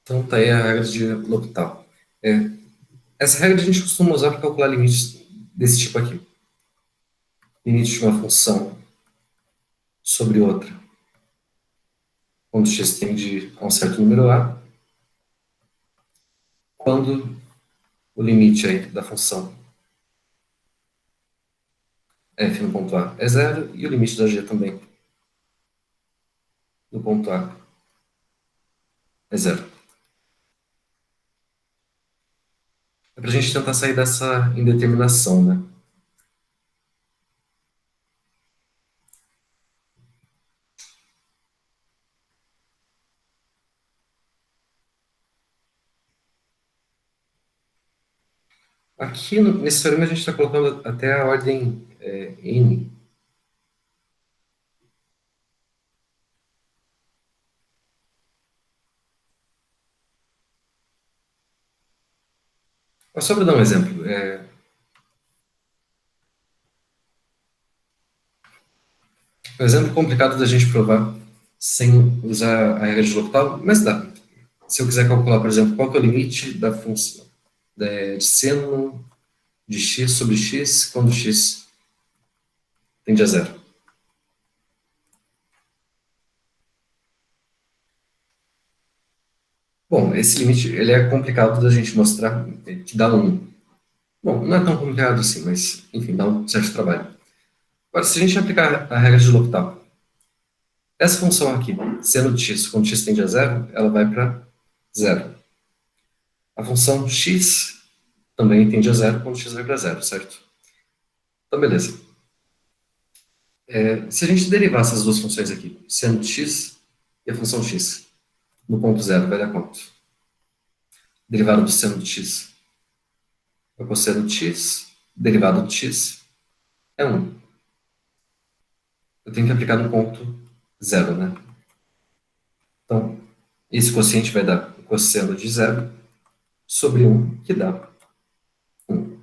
Então, tá aí a regra de L'Hopital. Essa regra a gente costuma usar para calcular limites desse tipo aqui. Limite de uma função sobre outra, quando x tende a um certo número a, quando o limite aí da função f no ponto A é zero e o limite da g também no ponto A é zero. É para a gente tentar sair dessa indeterminação, né? Aqui, nesse teorema, a gente está colocando até a ordem n. Mas só para dar um exemplo, um exemplo complicado da gente provar sem usar a regra de L'Hopital, mas dá. Se eu quiser calcular, por exemplo, qual que é o limite da função de seno de x sobre x quando x tende a zero. Bom, esse limite ele é complicado da gente mostrar que dá um. Bom, não é tão complicado assim, mas enfim, dá um certo trabalho. Agora, se a gente aplicar a regra de L'Hopital, essa função aqui, seno de x, quando x tende a zero, ela vai para zero. A função x também tende a zero quando x vai para zero, certo? Então, beleza. Se a gente derivar essas duas funções aqui, seno de x e a função x, no ponto zero, vai dar quanto? Derivada do seno de x é cosseno de x, derivada de x é 1. Eu tenho que aplicar no ponto zero, né? Então, esse quociente vai dar o cosseno de zero sobre 1, que dá 1.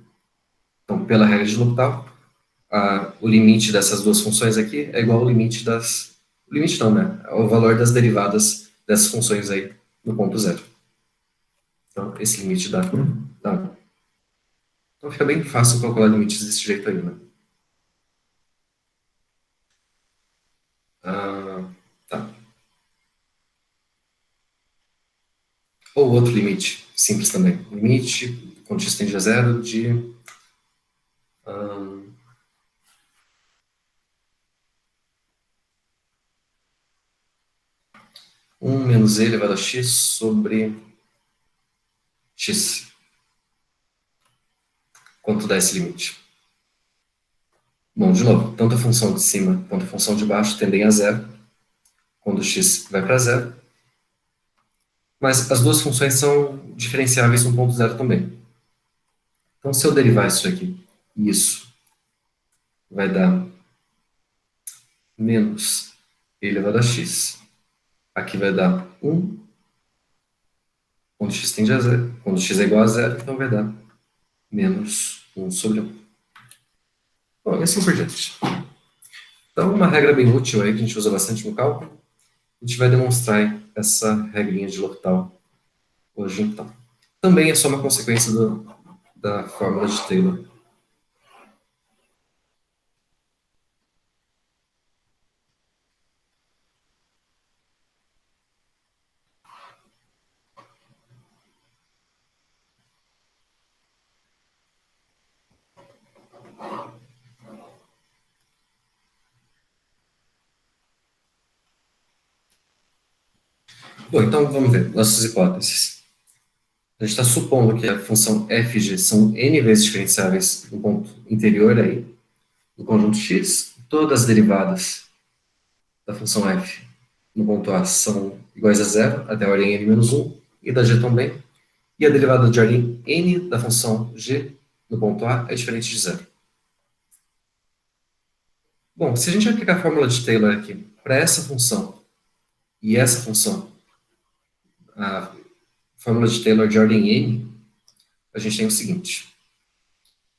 Então, pela regra de L'Hopital, o limite dessas duas funções aqui é igual ao limite das... O limite não, né? O valor das derivadas dessas funções aí no ponto zero. Então, esse limite dá 1. Então, fica bem fácil calcular limites desse jeito aí, né? Tá. Ou outro limite, simples também. Limite, quando x tende a zero, de 1 menos e elevado a x sobre x. Quanto dá esse limite? Bom, de novo, tanto a função de cima quanto a função de baixo tendem a zero, quando x vai para zero, mas as duas funções são diferenciáveis no ponto zero também. Então, se eu derivar isso aqui, isso vai dar menos e elevado a x. Aqui vai dar 1, quando x tende a zero, quando x é igual a zero, então vai dar menos 1 sobre 1. Bom, e assim por diante. Então, uma regra bem útil aí, que a gente usa bastante no cálculo, a gente vai demonstrar essa regrinha de L'Hopital hoje, então. Também é só uma consequência da fórmula de Taylor. Bom, então vamos ver nossas hipóteses. A gente está supondo que a função f e g são n vezes diferenciáveis no ponto interior aí, do conjunto x. Todas as derivadas da função f no ponto A são iguais a zero, até a ordem n menos 1, e da g também. E a derivada de ordem n da função g no ponto A é diferente de zero. Bom, se a gente aplicar a fórmula de Taylor aqui para essa função e essa função, a fórmula de Taylor de ordem n, a gente tem o seguinte.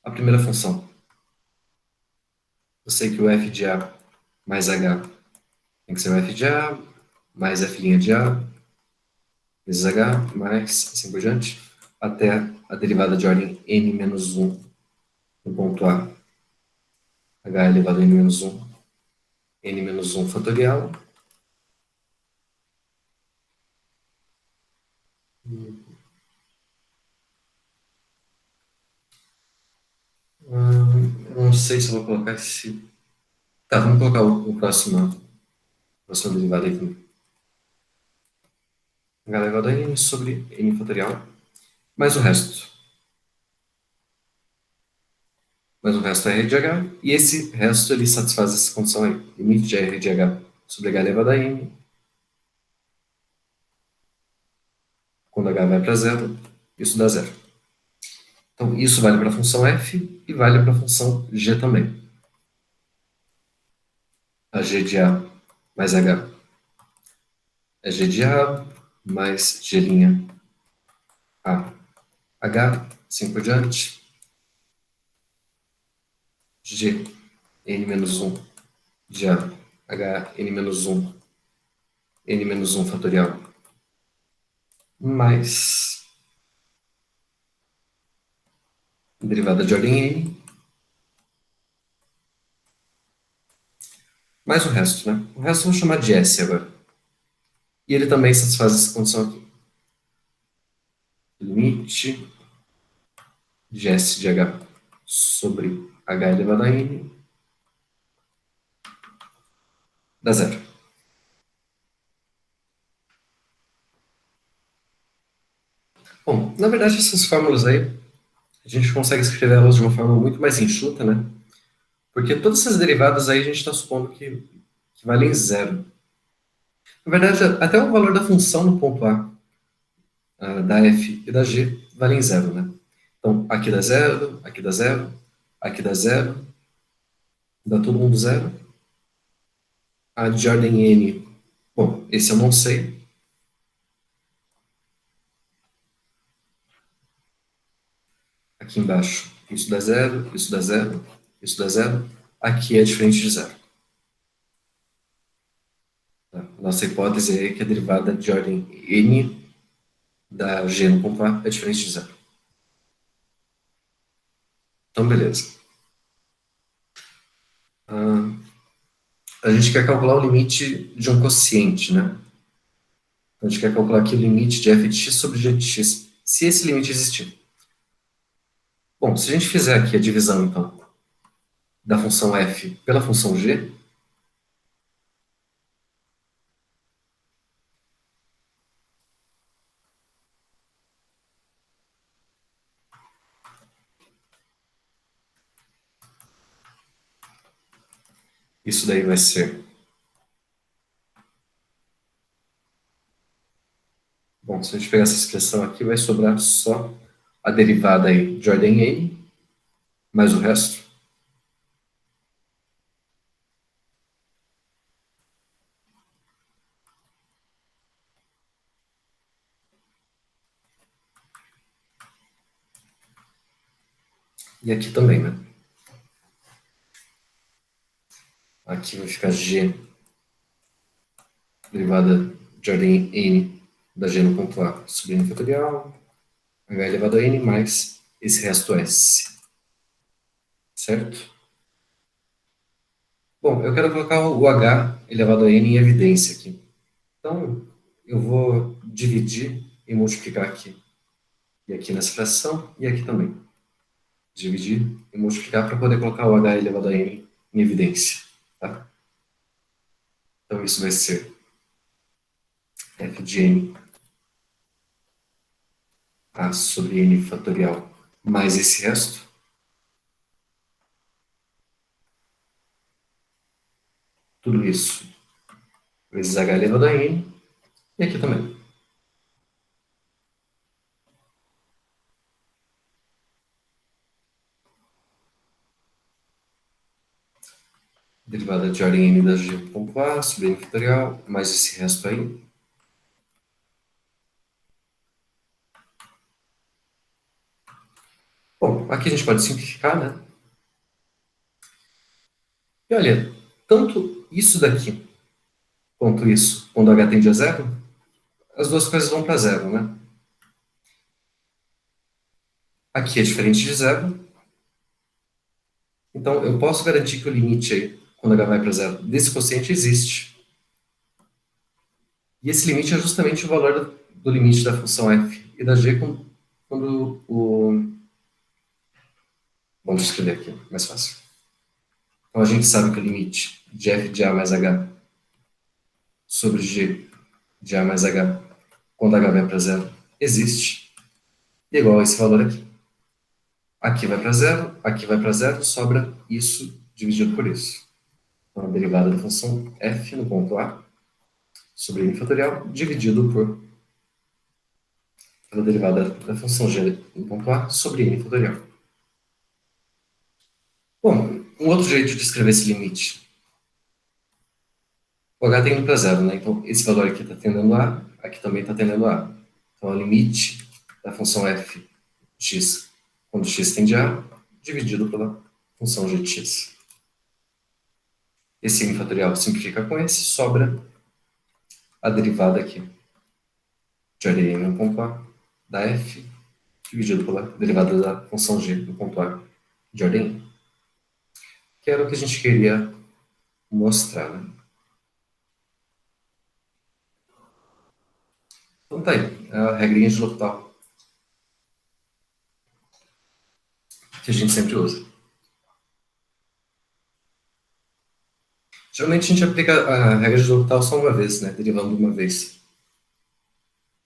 A primeira função. Eu sei que o f de A mais h tem que ser o f de A mais f' de A vezes h, mais, assim por diante, até a derivada de ordem n menos 1 no ponto A, h elevado a n menos 1, n menos 1 fatorial, eu não sei se eu vou colocar esse... Tá, vamos colocar o próximo derivada aqui. H elevado a n sobre n fatorial, mais o resto. Mas o resto é R de H, e esse resto ele satisfaz essa condição aí. Limite de R de H sobre H elevado a n, quando H vai para zero, isso dá zero. Então, isso vale para a função f e vale para a função g também. A g de A mais H é g de A mais g' A. H, assim por diante, g n menos 1 de A, H n menos 1, n menos 1 fatorial, mais derivada de ordem n, mais o resto, né? O resto eu vou chamar de S agora. E ele também satisfaz essa condição aqui. Limite de S de H sobre H elevado a n dá zero. Bom, na verdade essas fórmulas aí, a gente consegue escrever elas de uma forma muito mais enxuta, né? Porque todas essas derivadas aí a gente está supondo que valem zero. Na verdade, até o valor da função no ponto A, da f e da g, valem zero, né? Então, aqui dá zero, aqui dá zero, aqui dá zero, dá todo mundo zero. A de ordem n, bom, esse eu não sei. Aqui embaixo, isso dá zero, isso dá zero, isso dá zero. Aqui é diferente de zero. Tá? Nossa hipótese é que a derivada de ordem n da g no ponto A é diferente de zero. Então, beleza. A gente quer calcular o limite de um quociente, né? Então, a gente quer calcular aqui o limite de f de x sobre g de x, se esse limite existir. Bom, se a gente fizer aqui a divisão, então, da função f pela função g, isso daí vai ser... Bom, se a gente pegar essa expressão aqui, vai sobrar só a derivada aí de ordem n, mais o resto. E aqui também, né? Aqui vai ficar g, derivada de ordem n da g no ponto A sobre n fatorial, h elevado a n mais esse resto s. Certo? Bom, eu quero colocar o h elevado a n em evidência aqui. Então, eu vou dividir e multiplicar aqui. E aqui nessa fração, e aqui também. Dividir e multiplicar para poder colocar o h elevado a n em evidência. Tá? Então, isso vai ser f de n a sobre n fatorial mais esse resto. Tudo isso vezes h elevado a n. E aqui também. Derivada de ordem n da g ponto A sobre n fatorial mais esse resto aí. Bom, aqui a gente pode simplificar, né? E olha, tanto isso daqui quanto isso, quando h tende a zero, as duas coisas vão para zero, né? Aqui é diferente de zero, então eu posso garantir que o limite aí, quando h vai para zero, desse quociente existe. E esse limite é justamente o valor do limite da função f e da g quando o... Vamos escrever aqui, mais fácil. Então a gente sabe que o limite de f de a mais h sobre g de a mais h, quando h vai para zero, existe. E é igual a esse valor aqui. Aqui vai para zero, aqui vai para zero, sobra isso dividido por isso. Então a derivada da função f no ponto A sobre n fatorial dividido pela derivada da função g no ponto A sobre n fatorial. Bom, um outro jeito de escrever esse limite. O h está indo para zero, né? Então esse valor aqui está tendendo a, aqui também está tendendo a. Então o limite da função f x quando x tende a dividido pela função g de x. Esse n fatorial simplifica com esse, sobra a derivada aqui de ordem n no ponto A da f dividido pela derivada da função g no ponto A de ordem n. Que era o que a gente queria mostrar, né? Então tá aí, a regrinha de L'Hopital que a gente sempre usa. Geralmente a gente aplica a regra de L'Hopital só uma vez, né? Derivando uma vez.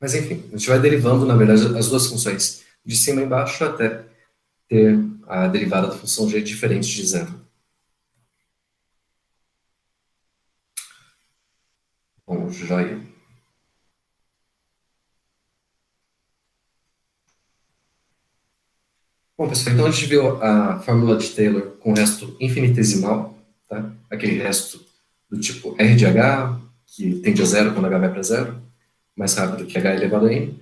Mas enfim, a gente vai derivando, na verdade, as duas funções de cima e embaixo até ter a derivada da função g diferente de zero. Bom, joia. Bom, pessoal, então a gente viu a fórmula de Taylor com resto infinitesimal, tá? Aquele resto do tipo R de H, que tende a zero quando H vai para zero, mais rápido que H elevado a N.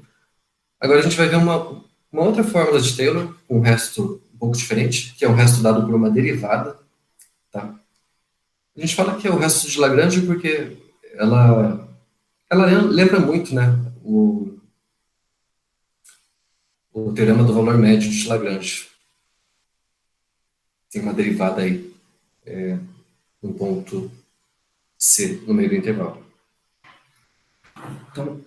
Agora a gente vai ver uma outra fórmula de Taylor, com um resto um pouco diferente, que é um resto dado por uma derivada, tá? A gente fala que é o resto de Lagrange porque ela lembra muito, né, o teorema do valor médio de Lagrange. Tem uma derivada aí, no ponto C, no meio do intervalo. Então,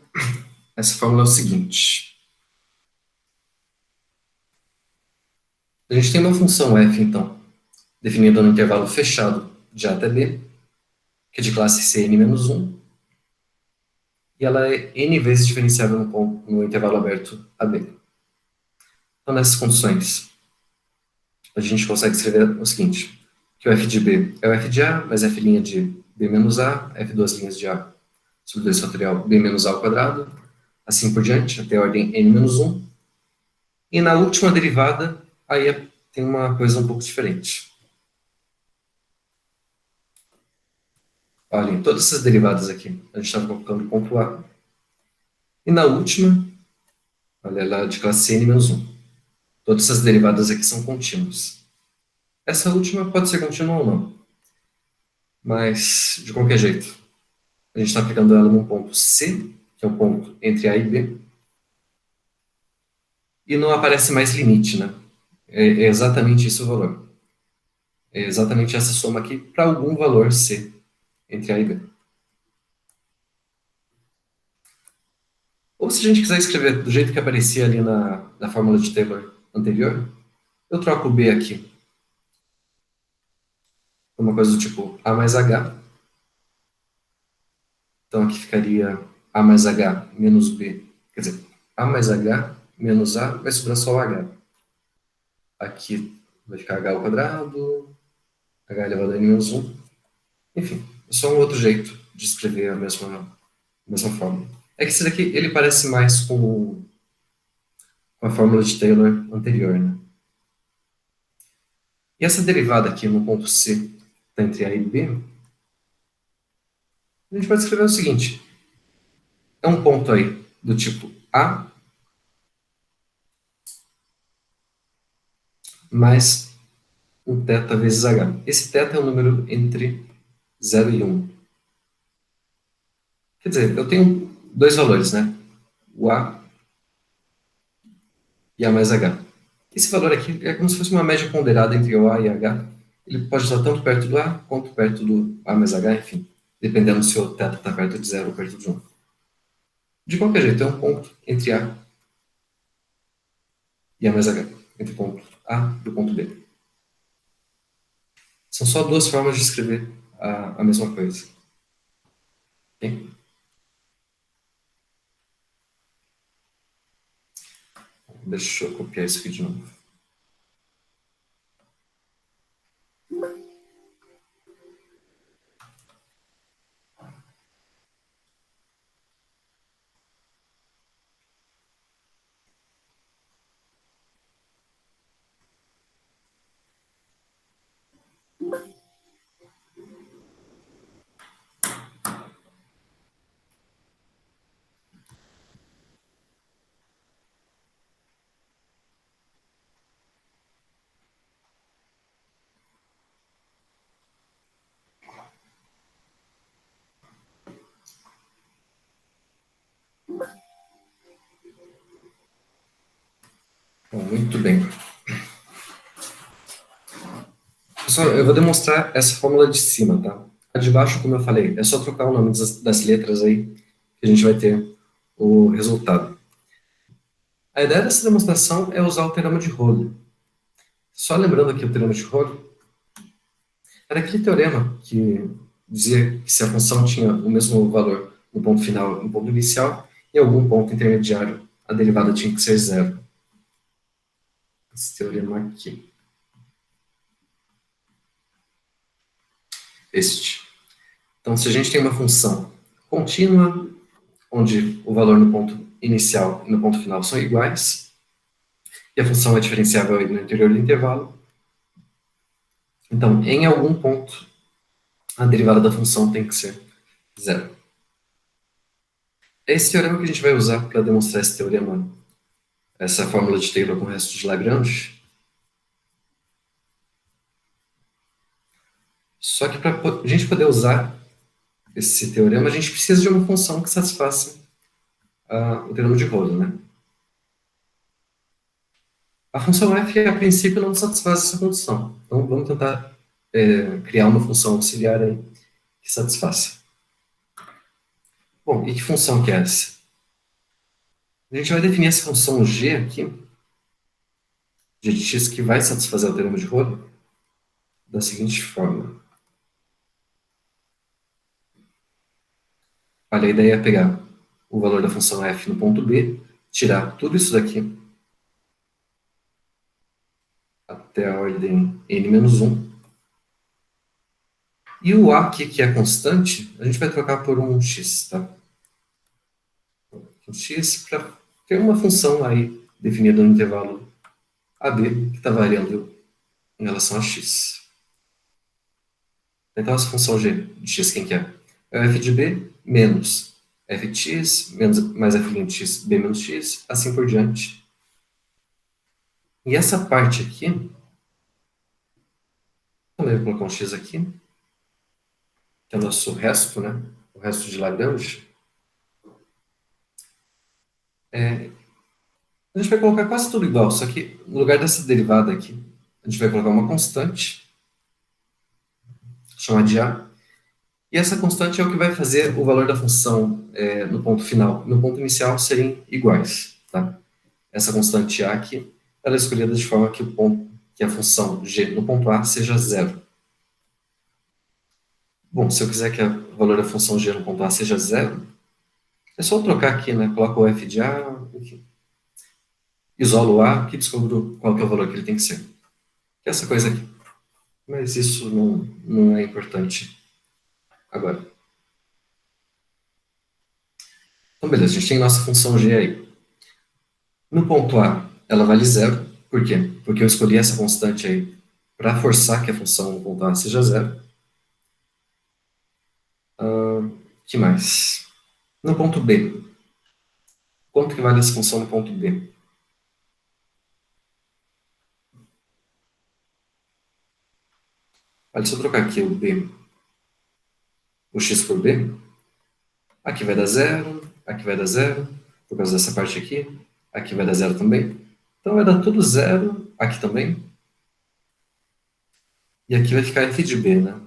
essa fórmula é o seguinte. A gente tem uma função f, então, definida no intervalo fechado de A até B, que é de classe Cn-1, e ela é n vezes diferenciável no intervalo aberto AB. Então, nessas condições, a gente consegue escrever o seguinte, que o f de B é o f de A, mais f' de B menos A, f duas linhas de A sobre 2 fatorial B menos A ao quadrado, assim por diante, até a ordem n-1. E na última derivada, aí tem uma coisa um pouco diferente. Olhem, todas essas derivadas aqui, a gente estava colocando ponto A. E na última, olha lá, de classe Cn-1. Todas essas derivadas aqui são contínuas. Essa última pode ser contínua ou não. Mas, de qualquer jeito, a gente está aplicando ela num ponto C, que é um ponto entre A e B. E não aparece mais limite, né? É exatamente esse o valor. É exatamente essa soma aqui para algum valor C entre A e B. Ou se a gente quiser escrever do jeito que aparecia ali na fórmula de Taylor anterior, eu troco o B aqui por uma coisa do tipo A mais H. Então aqui ficaria A mais H menos B. Quer dizer, A mais H menos A vai sobrar só o H. Aqui vai ficar H ao quadrado, H elevado a n-1. Enfim, é só um outro jeito de escrever a mesma fórmula. É que esse daqui ele parece mais com a fórmula de Taylor anterior, né? E essa derivada aqui no ponto C, tá entre A e B, a gente pode escrever o seguinte. É um ponto aí do tipo A mais um θ vezes H. Esse θ é um número entre 0 e 1. Quer dizer, eu tenho dois valores, né? O A e A mais H. Esse valor aqui é como se fosse uma média ponderada entre o A e H. Ele pode estar tanto perto do A quanto perto do A mais H, enfim, dependendo se o θ está perto de zero ou perto de 1. De qualquer jeito, é um ponto entre A e A mais H, entre o ponto A e o ponto B. São só duas formas de escrever a mesma coisa. Okay? Deixa eu copiar isso aqui de novo. Bom, muito bem. Pessoal, eu vou demonstrar essa fórmula de cima, tá? A de baixo, como eu falei, é só trocar o nome das letras aí que a gente vai ter o resultado. A ideia dessa demonstração é usar o teorema de Rolo. Só lembrando aqui o teorema de Rolo, era aquele teorema que dizia que se a função tinha o mesmo valor no ponto final e no ponto inicial, em algum ponto intermediário, a derivada tinha que ser zero. Esse teorema aqui. Este. Então, se a gente tem uma função contínua, onde o valor no ponto inicial e no ponto final são iguais, e a função é diferenciável no interior do intervalo, então, em algum ponto, a derivada da função tem que ser zero. É esse teorema que a gente vai usar para demonstrar esse teorema, essa fórmula de Taylor com o resto de Lagrange. Só que para a gente poder usar esse teorema, a gente precisa de uma função que satisfaça o teorema de Rolo, né? A função f, a princípio, não satisfaz essa condição. Então, vamos tentar criar uma função auxiliar aí que satisfaça. Bom, e que função que é essa? A gente vai definir essa função g aqui, g de x, que vai satisfazer o teorema de Rolo, da seguinte forma. Olha, a ideia é pegar o valor da função f no ponto B, tirar tudo isso daqui até a ordem n-1, e o a aqui, que é constante, a gente vai trocar por um x, tá? Um x para ter uma função aí definida no intervalo AB, que está variando em relação a x. Então, essa função g de x, quem que é? É o f de b menos f de x, menos, mais f' de x, b menos x, assim por diante. E essa parte aqui, também vou colocar um x aqui, que é o nosso resto, né? O resto de Lagrange. A gente vai colocar quase tudo igual, só que no lugar dessa derivada aqui, a gente vai colocar uma constante, chamada de a, e essa constante é o que vai fazer o valor da função no ponto final e no ponto inicial serem iguais. Tá? Essa constante a aqui, ela é escolhida de forma que, que a função g no ponto A seja zero. Bom, se eu quiser que o valor da função g no ponto A seja zero, é só eu trocar aqui, né? Coloco o f de a, enfim. Isolo o a, que descubro qual que é o valor que ele tem que ser. Que é essa coisa aqui. Mas isso não é importante agora. Então, beleza, a gente tem nossa função g aí. No ponto A, ela vale zero. Por quê? Porque eu escolhi essa constante aí para forçar que a função no ponto A seja zero. Que mais? No ponto B, quanto que vale essa função no ponto B? Olha, se eu trocar aqui o x por b, aqui vai dar zero, aqui vai dar zero, por causa dessa parte aqui vai dar zero também. Então vai dar tudo zero, aqui também, e aqui vai ficar f de b, né?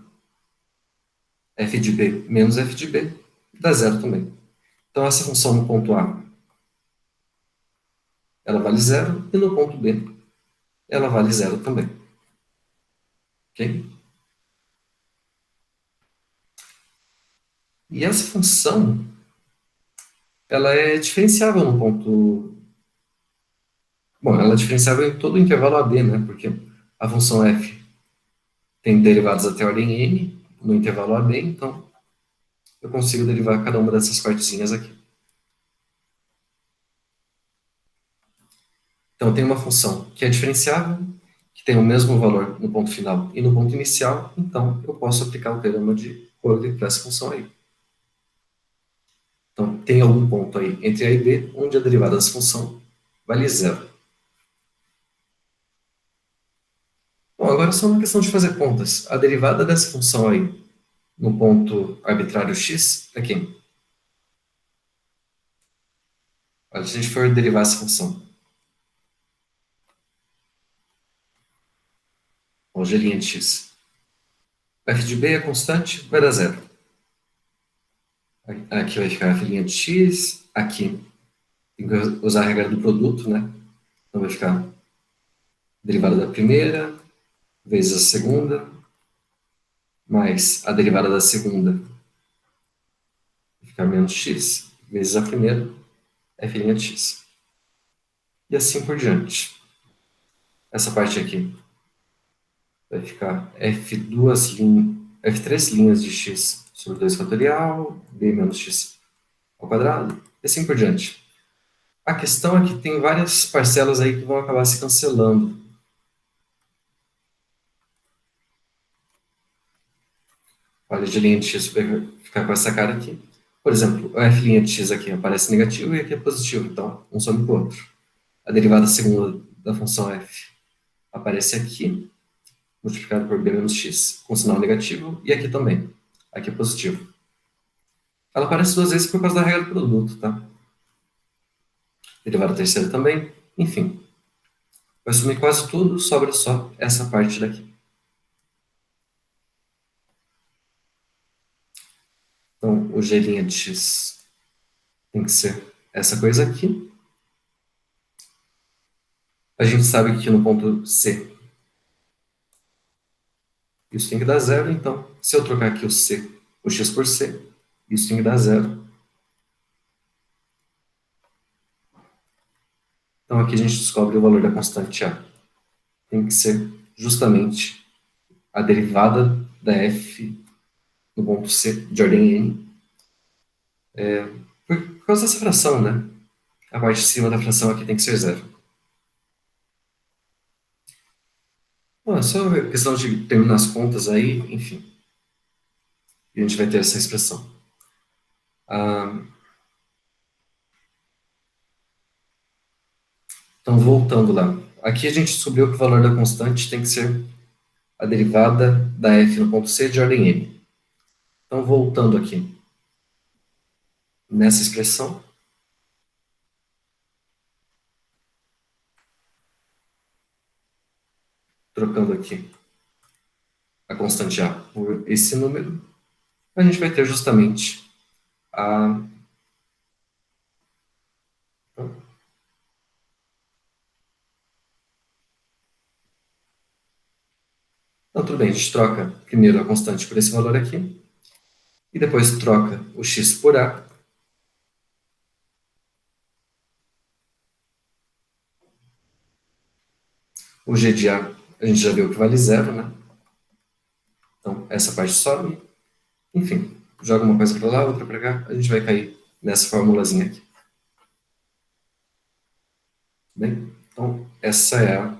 F de b menos f de b dá zero também. Então essa função no ponto A, ela vale zero, e no ponto B, ela vale zero também. Ok? E essa função, ela é diferenciável no ponto... Bom, ela é diferenciável em todo o intervalo AB, né? Porque a função f tem derivadas até a ordem n no intervalo AB, então eu consigo derivar cada uma dessas partezinhas aqui. Então, tem uma função que é diferenciável, que tem o mesmo valor no ponto final e no ponto inicial, então eu posso aplicar o teorema de Røgle para essa função aí. Então, tem algum ponto aí entre A e B, onde a derivada dessa função vale zero. Bom, agora é só uma questão de fazer contas. A derivada dessa função aí, no ponto arbitrário x, é quem? Olha, se a gente for derivar essa função, ó, g' de x, f de b é constante, vai dar zero. Aqui vai ficar f' de x, aqui tem que usar a regra do produto, né? Então vai ficar derivada da primeira vezes a segunda, mais a derivada da segunda, vai ficar menos x, vezes a primeira, f' de x. E assim por diante. Essa parte aqui vai ficar f3 linhas de x sobre 2 fatorial, b menos x ao quadrado, e assim por diante. A questão é que tem várias parcelas aí que vão acabar se cancelando. Olha, de linha de x vai ficar com essa cara aqui. Por exemplo, o f' de x aqui aparece negativo e aqui é positivo, então um some com o outro. A derivada segunda da função f aparece aqui, multiplicado por b menos x, com sinal negativo, e aqui também. Aqui é positivo. Ela aparece duas vezes por causa da regra do produto, tá? Derivada terceira também, enfim. Vai sumir quase tudo, sobra só essa parte daqui. Então, o g' de x tem que ser essa coisa aqui. A gente sabe que aqui no ponto C isso tem que dar zero, então, se eu trocar aqui o x por c, isso tem que dar zero. Então, aqui a gente descobre o valor da constante A. Tem que ser justamente a derivada da f no ponto C de ordem n, por causa dessa fração, né? A parte de cima da fração aqui tem que ser zero. Bom, é só questão de terminar as contas aí, enfim. E a gente vai ter essa expressão. Então, voltando lá. Aqui a gente descobriu que o valor da constante tem que ser a derivada da f no ponto C de ordem n. Então, voltando aqui nessa expressão, trocando aqui a constante A por esse número, a gente vai ter justamente a... Então, tudo bem, a gente troca primeiro a constante por esse valor aqui, e depois troca o x por A. O g de a gente já viu que vale zero, né? Então, essa parte some. Enfim, joga uma coisa para lá, outra para cá, a gente vai cair nessa formulazinha aqui. Bem, então, essa é a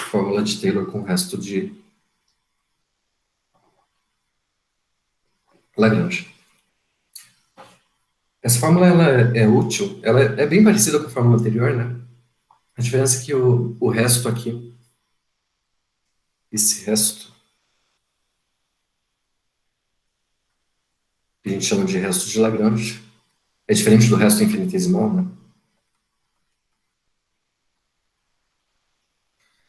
fórmula de Taylor com o resto de Lagrange. Essa fórmula ela é útil, ela é bem parecida com a fórmula anterior, né? A diferença é que o resto aqui, esse resto, que a gente chama de resto de Lagrange, É diferente do resto infinitesimal, né?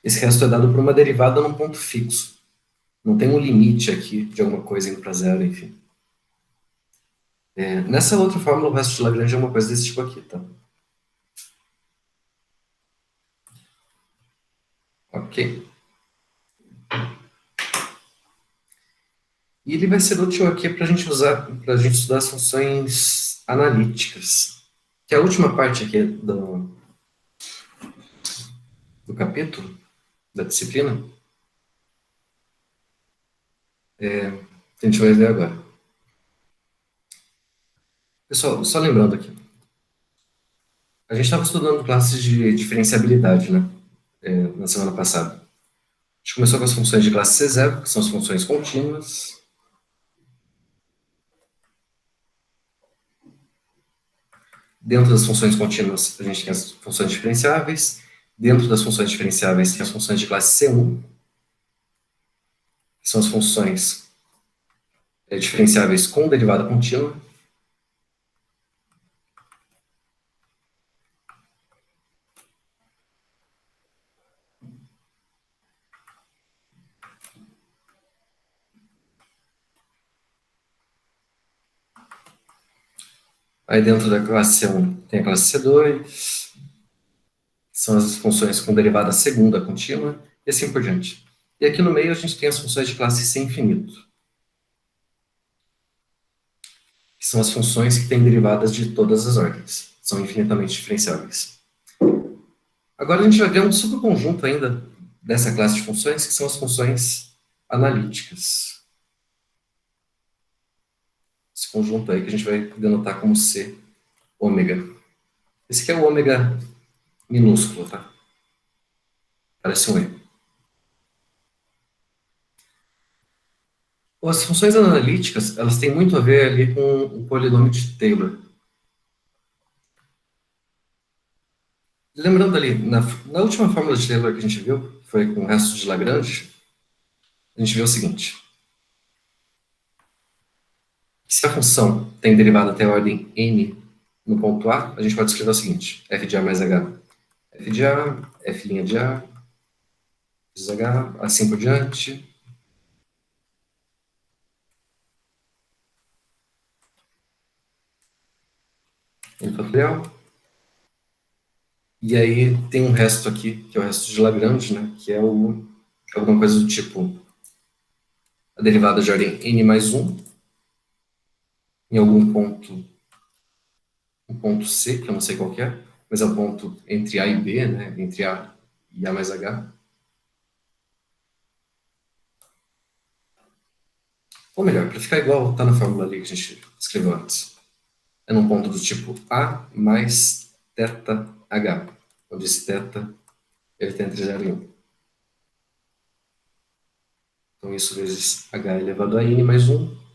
Esse resto é dado por uma derivada num ponto fixo. Não tem um limite aqui de alguma coisa indo para zero, enfim. Nessa outra fórmula, o resto de Lagrange é uma coisa desse tipo aqui, tá? Ok. E ele vai ser útil aqui para a gente usar, para a gente estudar as funções analíticas, que é a última parte aqui do capítulo, da disciplina, que a gente vai ver agora. Pessoal, só lembrando aqui, a gente estava estudando classes de diferenciabilidade, né? Na semana passada. A gente começou com as funções de classe C0, que são as funções contínuas. Dentro das funções contínuas, a gente tem as funções diferenciáveis. Dentro das funções diferenciáveis, tem as funções de classe C1, que são as funções diferenciáveis com derivada contínua. Aí dentro da classe C1 tem a classe C2, que são as funções com derivada segunda contínua, e assim por diante. E aqui no meio a gente tem as funções de classe C infinito, que são as funções que têm derivadas de todas as ordens, são infinitamente diferenciáveis. Agora a gente vai ver um subconjunto ainda dessa classe de funções, que são as funções analíticas. Esse conjunto aí que a gente vai denotar como C ômega. Esse aqui é o ômega minúsculo, tá? Parece um E. As funções analíticas, elas têm muito a ver ali com o polinômio de Taylor. Lembrando ali, na última fórmula de Taylor que a gente viu, que foi com o resto de Lagrange, a gente viu o seguinte: se a função tem derivada até a ordem n no ponto A, a gente pode escrever o seguinte: f de A mais h. F de A, f' de A, vezes h, assim por diante, n fatorial. E aí tem um resto aqui, que é o resto de Lagrange, né? Que é alguma coisa do tipo a derivada de ordem n mais 1 em algum ponto, um ponto C, que eu não sei qual que é, mas é o ponto entre A e B, né? Entre A e A mais H. Ou melhor, para ficar igual, tá na fórmula ali que a gente escreveu antes. É num ponto do tipo A mais θ H, onde esse θ ele está entre 0 e 1. Então isso vezes H elevado a n mais 1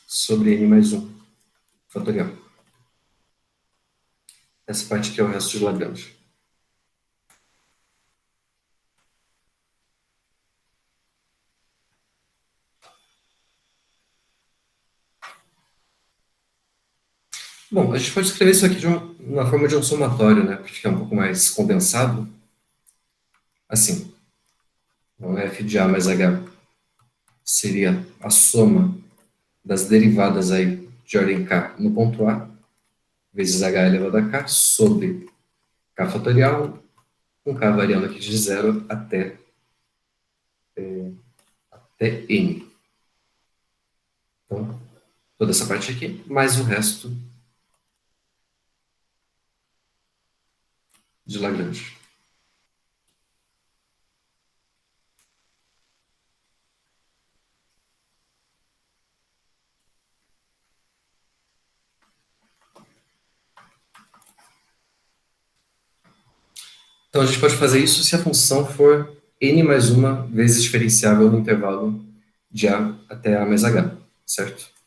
sobre n mais 1 fatorial. Essa parte aqui é o resto de Lagrange. Bom, a gente pode escrever isso aqui na forma de um somatório, né? Para ficar um pouco mais condensado. Assim, então f de A mais H seria a soma das derivadas aí de ordem K no ponto A, vezes H elevado a K, sobre K fatorial, com K variando aqui de 0 até N. Então, toda essa parte aqui, mais o resto de Lagrange. Então, a gente pode fazer isso se a função for n mais uma vezes diferenciável no intervalo de A até A mais H, certo?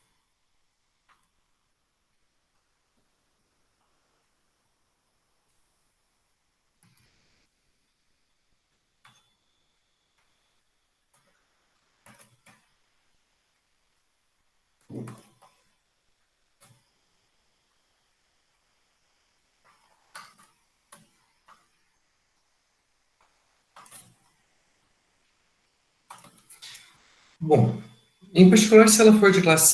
Bom, em particular, se ela for de classe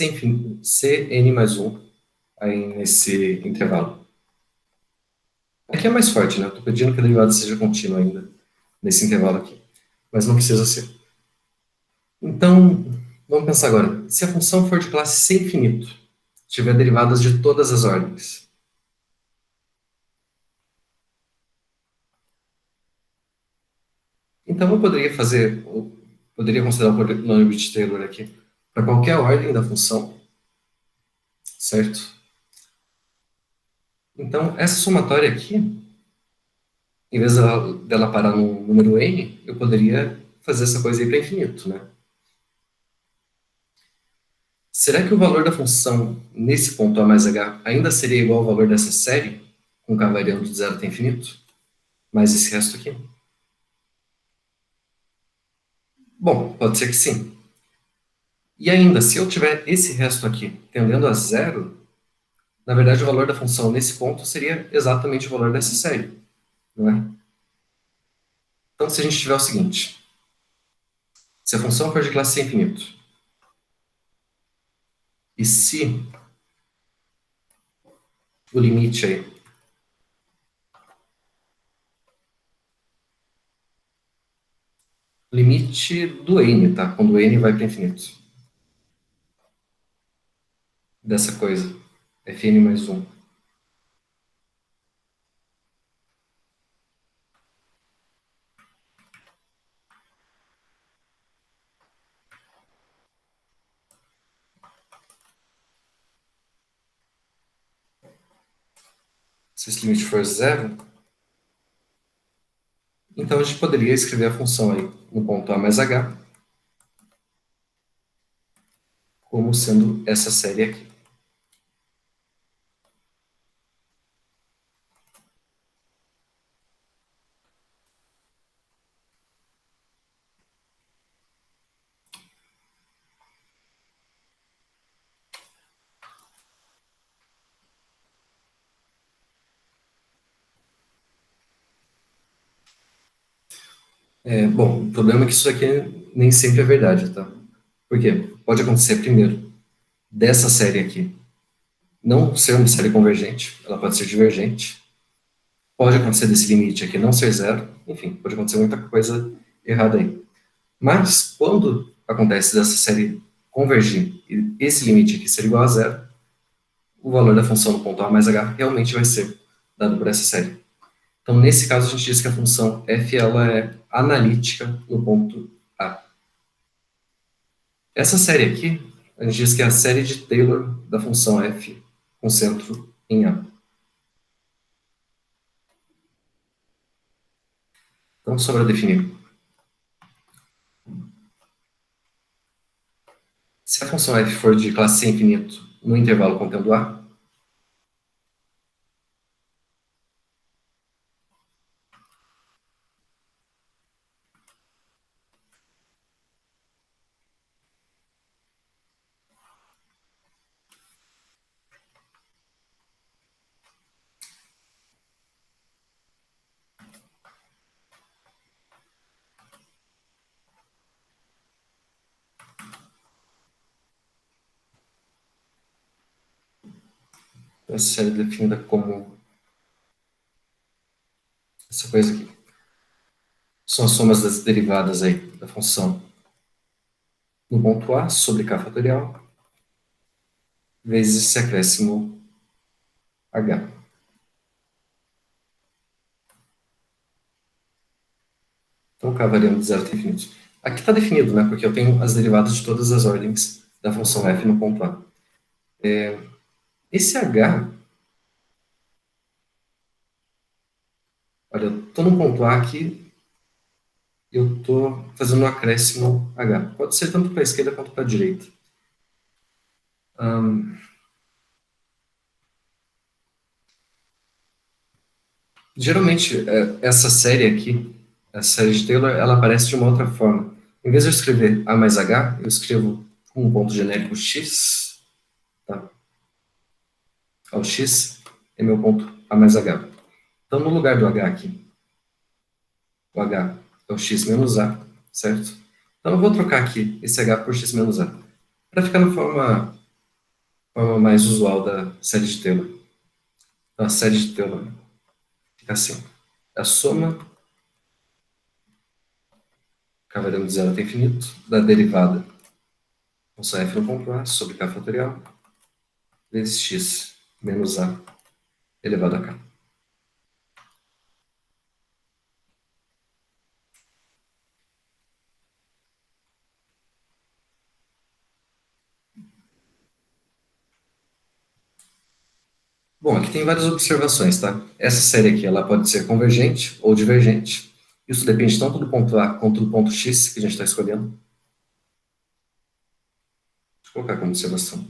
Cn mais 1, aí nesse intervalo. Aqui é mais forte, né? Eu estou pedindo que a derivada seja contínua ainda, nesse intervalo aqui. Mas não precisa ser. Então, vamos pensar agora. Se a função for de classe C infinito, tiver derivadas de todas as ordens, então eu poderia considerar o polinômio de Taylor aqui para qualquer ordem da função, certo? Então, essa somatória aqui, em vez dela parar no número n, eu poderia fazer essa coisa aí para infinito, né? Será que o valor da função nesse ponto a mais h ainda seria igual ao valor dessa série, com k variando de zero até infinito? Mais esse resto aqui? Bom, pode ser que sim. E ainda, se eu tiver esse resto aqui tendendo a zero, na verdade o valor da função nesse ponto seria exatamente o valor dessa série, não é? Então, se a gente tiver o seguinte, se a função for de classe infinito, e se o limite aí, limite do n, tá? Quando o n vai para infinito, dessa coisa, fn mais 1. Se esse limite for zero, então a gente poderia escrever a função aí no ponto a mais h como sendo essa série aqui. Bom, o problema é que isso aqui nem sempre é verdade, tá? Por quê? Pode acontecer, primeiro, dessa série aqui não ser uma série convergente, ela pode ser divergente. Pode acontecer desse limite aqui não ser zero. Enfim, pode acontecer muita coisa errada aí. Mas, quando acontece dessa série convergir e esse limite aqui ser igual a zero, o valor da função no ponto a mais h realmente vai ser dado por essa série. Então, nesse caso, a gente diz que a função f ela é analítica no ponto A. Essa série aqui, a gente diz que é a série de Taylor da função f com centro em A. Então, sobra definir. Se a função f for de classe C infinito no intervalo contendo A, essa série é definida como essa coisa aqui. São as somas das derivadas aí da função no ponto A sobre k fatorial vezes esse acréscimo h. Então, k variando de zero até infinito. Aqui está definido, né? Porque eu tenho as derivadas de todas as ordens da função f no ponto A. Esse h, olha, eu estou no ponto A aqui, eu estou fazendo um acréscimo h. Pode ser tanto para a esquerda quanto para a direita. Geralmente, essa série aqui, a série de Taylor, ela aparece de uma outra forma. Em vez de eu escrever A mais H, eu escrevo com um ponto genérico X, tá? O X é meu ponto A mais H. Então, no lugar do H aqui, o H é o X menos A, certo? Então eu vou trocar aqui esse h por x menos a, para ficar na forma mais usual da série de Taylor. Então a série de Taylor fica assim. A soma, k variando de zero até infinito, da derivada função f no ponto a sobre k fatorial vezes x menos a elevado a k. Bom, aqui tem várias observações, tá? Essa série aqui, ela pode ser convergente ou divergente. Isso depende tanto do ponto A quanto do ponto X que a gente está escolhendo. Vou colocar como observação.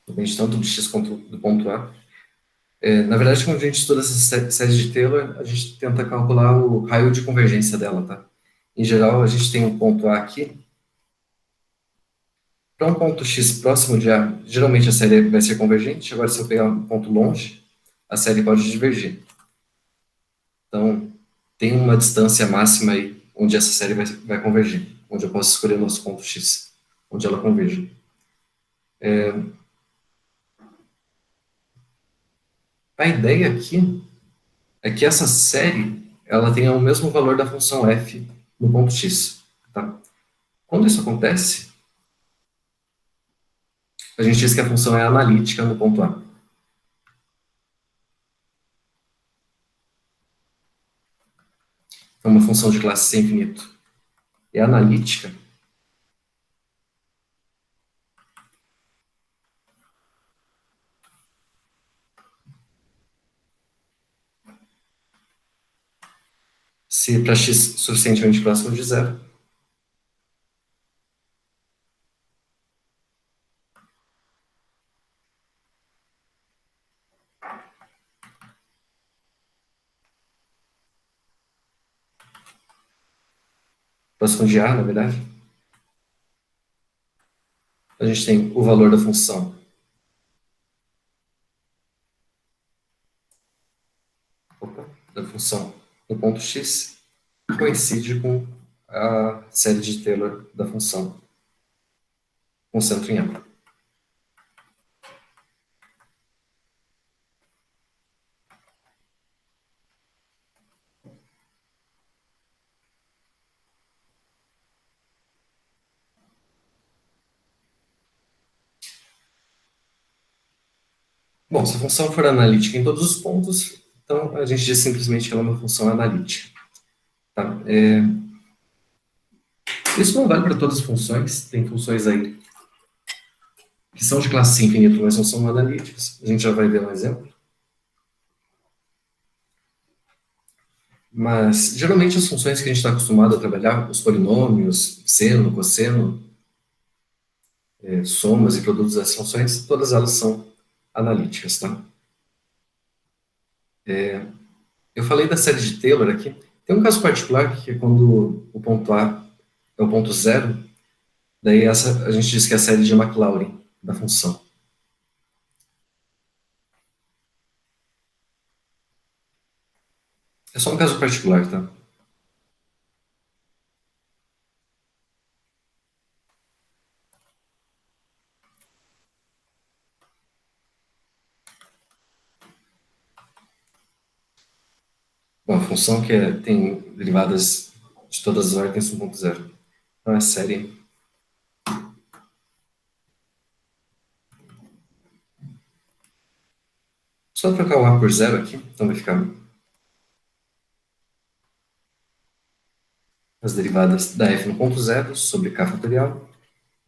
Depende tanto do X quanto do ponto A. Na verdade, quando a gente estuda essa série de Taylor, a gente tenta calcular o raio de convergência dela, tá? Em geral, a gente tem um ponto A aqui. Para um ponto X próximo de A, geralmente a série vai ser convergente. Agora, se eu pegar um ponto longe, a série pode divergir. Então, tem uma distância máxima aí onde essa série vai convergir, onde eu posso escolher o nosso ponto X, onde ela converge. A ideia aqui é que essa série ela tenha o mesmo valor da função f no ponto x. Tá? Quando isso acontece, a gente diz que a função é analítica no ponto A. Então, uma função de classe C infinito é analítica se para x suficientemente próximo de zero, próximo de A, na verdade, a gente tem o valor da função no ponto x coincide com a série de Taylor da função com centro em A. Bom, se a função for analítica em todos os pontos, então a gente diz simplesmente que ela é uma função analítica. Tá? Isso não vale para todas as funções, tem funções aí que são de classe infinita, mas não são analíticas. A gente já vai ver um exemplo. Mas, geralmente, as funções que a gente está acostumado a trabalhar, os polinômios, seno, cosseno, somas e produtos das funções, todas elas são analíticas, tá? Eu falei da série de Taylor aqui. Tem um caso particular que é quando o ponto A é o ponto zero, daí a gente diz que é a série de Maclaurin da função. É só um caso particular, tá? Uma função que tem derivadas de todas as ordens 1.0. Então é série. Só trocar o A por zero aqui, então vai ficar as derivadas da f no ponto zero sobre k fatorial.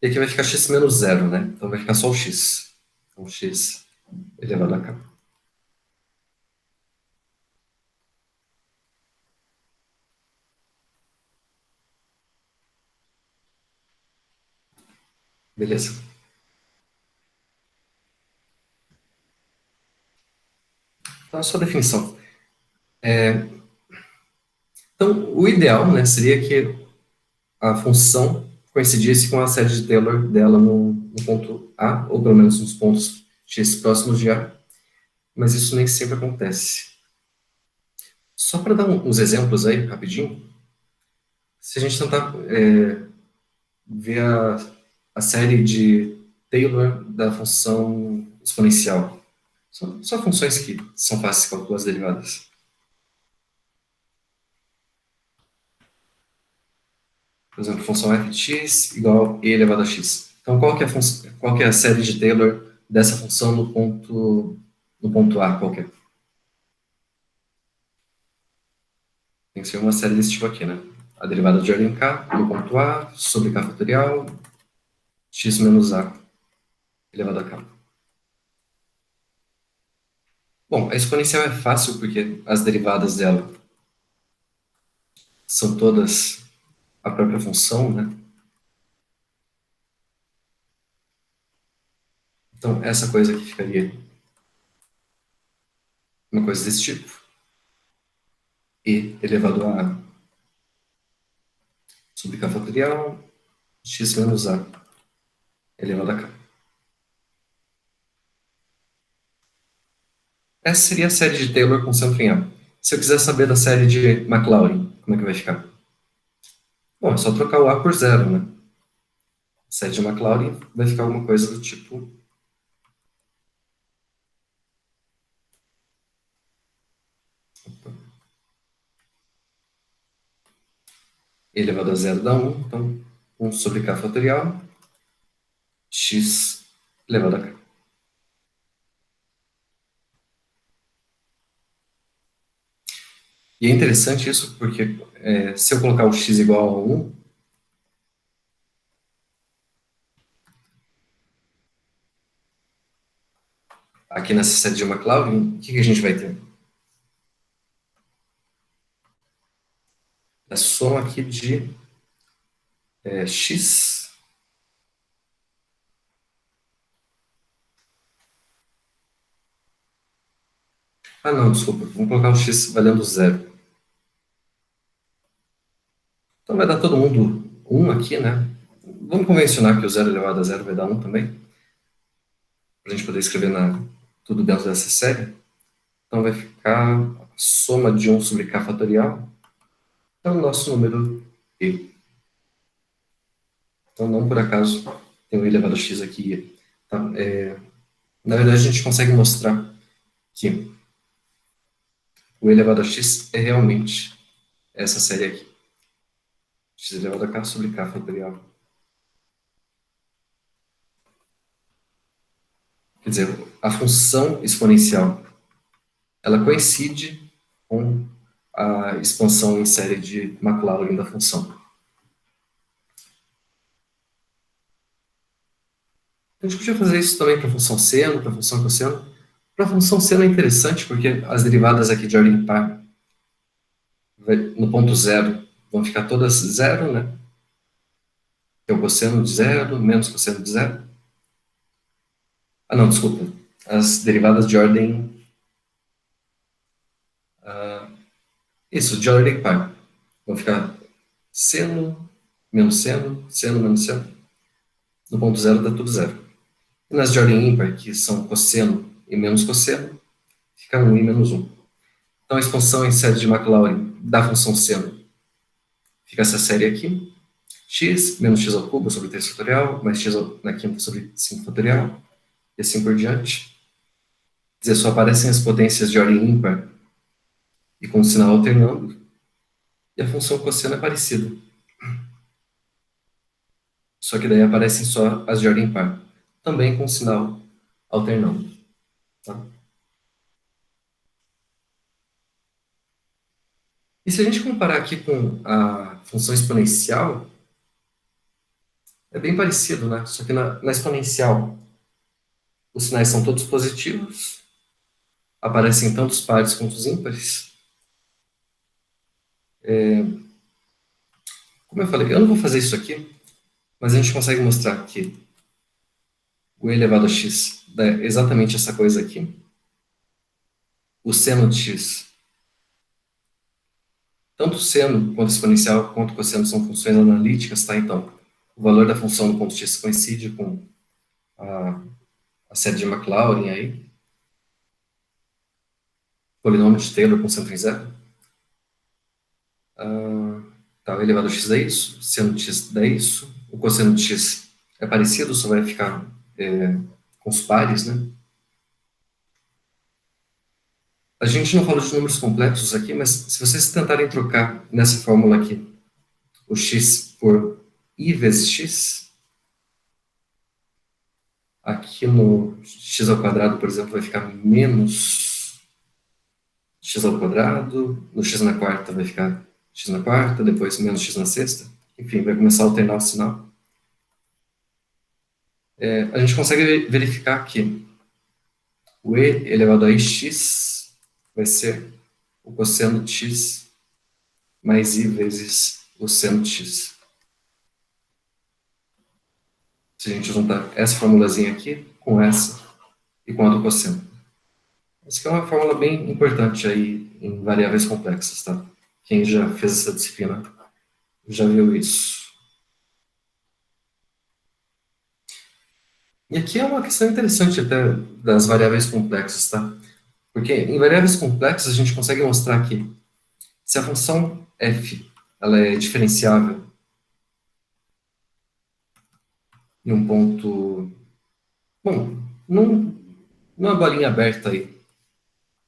E aqui vai ficar x menos zero, né? Então vai ficar só o x. Então x elevado a k. Beleza? Então, a sua definição. Então, o ideal, né, seria que a função coincidisse com a série de Taylor dela no ponto A, ou pelo menos nos pontos x próximos de A, mas isso nem sempre acontece. Só para dar uns exemplos aí, rapidinho, se a gente tentar ver a série de Taylor da função exponencial, só funções que são fáceis de calcular as derivadas. Por exemplo, função f de x igual a e elevado a x. Então, qual que é a série de Taylor dessa função no ponto A qualquer? Tem que ser uma série desse tipo aqui, né? A derivada de ordem k no ponto A sobre k fatorial x menos a elevado a k. Bom, a exponencial é fácil porque as derivadas dela são todas a própria função, né? Então, essa coisa aqui ficaria uma coisa desse tipo. E elevado a sobre k fatorial x menos a elevado a k. Essa seria a série de Taylor com centro em A. Se eu quiser saber da série de Maclaurin, como é que vai ficar? Bom, é só trocar o A por zero, né? A série de Maclaurin vai ficar alguma coisa do tipo... E elevado a zero dá 1, então 1 sobre k fatorial x elevado a k. E é interessante isso porque se eu colocar o x igual a 1, aqui nessa série de Maclaurin, o que a gente vai ter? A soma aqui de x. Ah, não, desculpa. Vamos colocar um x valendo zero. Então vai dar todo mundo 1 aqui, né? Vamos convencionar que o zero elevado a zero vai dar 1 também, para a gente poder escrever tudo dentro dessa série. Então vai ficar a soma de 1 sobre k fatorial, é o nosso número e. Então não por acaso tem o elevado a x aqui. Tá? Na verdade a gente consegue mostrar que o elevado a x é realmente essa série aqui. X elevado a k sobre k fatorial. Quer dizer, a função exponencial, ela coincide com a expansão em série de Maclaurin da função. A gente podia fazer isso também para a função seno, para a função cosseno. Para a função seno é interessante porque as derivadas aqui de ordem par, no ponto zero, vão ficar todas zero, né? Que é o cosseno de zero, menos cosseno de zero. Ah, não, desculpa. As derivadas de ordem... isso, de ordem par. Vão ficar seno, seno, menos seno. No ponto zero dá tudo zero. E nas de ordem ímpar, que são cosseno e menos cosseno, fica 1 e menos 1. Então a expansão em série de Maclaurin da função seno fica essa série aqui, x menos x ao cubo sobre 3 fatorial, mais x na quinta sobre 5 fatorial, e assim por diante. Quer dizer, só aparecem as potências de ordem ímpar e com o sinal alternando, e a função cosseno é parecida. Só que daí aparecem só as de ordem par, também com o sinal alternando. Tá? E se a gente comparar aqui com a função exponencial, é bem parecido, né? Só que na exponencial, os sinais são todos positivos, aparecem tanto os pares quanto os ímpares. Como eu falei, eu não vou fazer isso aqui, mas a gente consegue mostrar que o e elevado a x dá exatamente essa coisa aqui. O seno de x, tanto o seno quanto o exponencial quanto o cosseno são funções analíticas, tá? Então, o valor da função no ponto x coincide com a série de Maclaurin aí, polinômio de Taylor com centro em zero. Tá, o elevado a x dá isso, o seno de x dá isso, o cosseno de x é parecido, só vai ficar com os pares, né? A gente não fala de números complexos aqui, mas se vocês tentarem trocar nessa fórmula aqui o x por i vezes x, aqui no x ao quadrado, por exemplo, vai ficar menos x ao quadrado, no x na quarta vai ficar x na quarta, depois menos x na sexta, enfim, vai começar a alternar o sinal. A gente consegue verificar que o e elevado a x vai ser o cosseno de x mais i vezes o seno de x. Se a gente juntar essa formulazinha aqui com essa e com a do cosseno. Essa é uma fórmula bem importante aí em variáveis complexas, tá? Quem já fez essa disciplina já viu isso. E aqui é uma questão interessante até das variáveis complexas, tá? Porque em variáveis complexas a gente consegue mostrar que se a função f ela é diferenciável em um ponto, bom, numa bolinha aberta aí,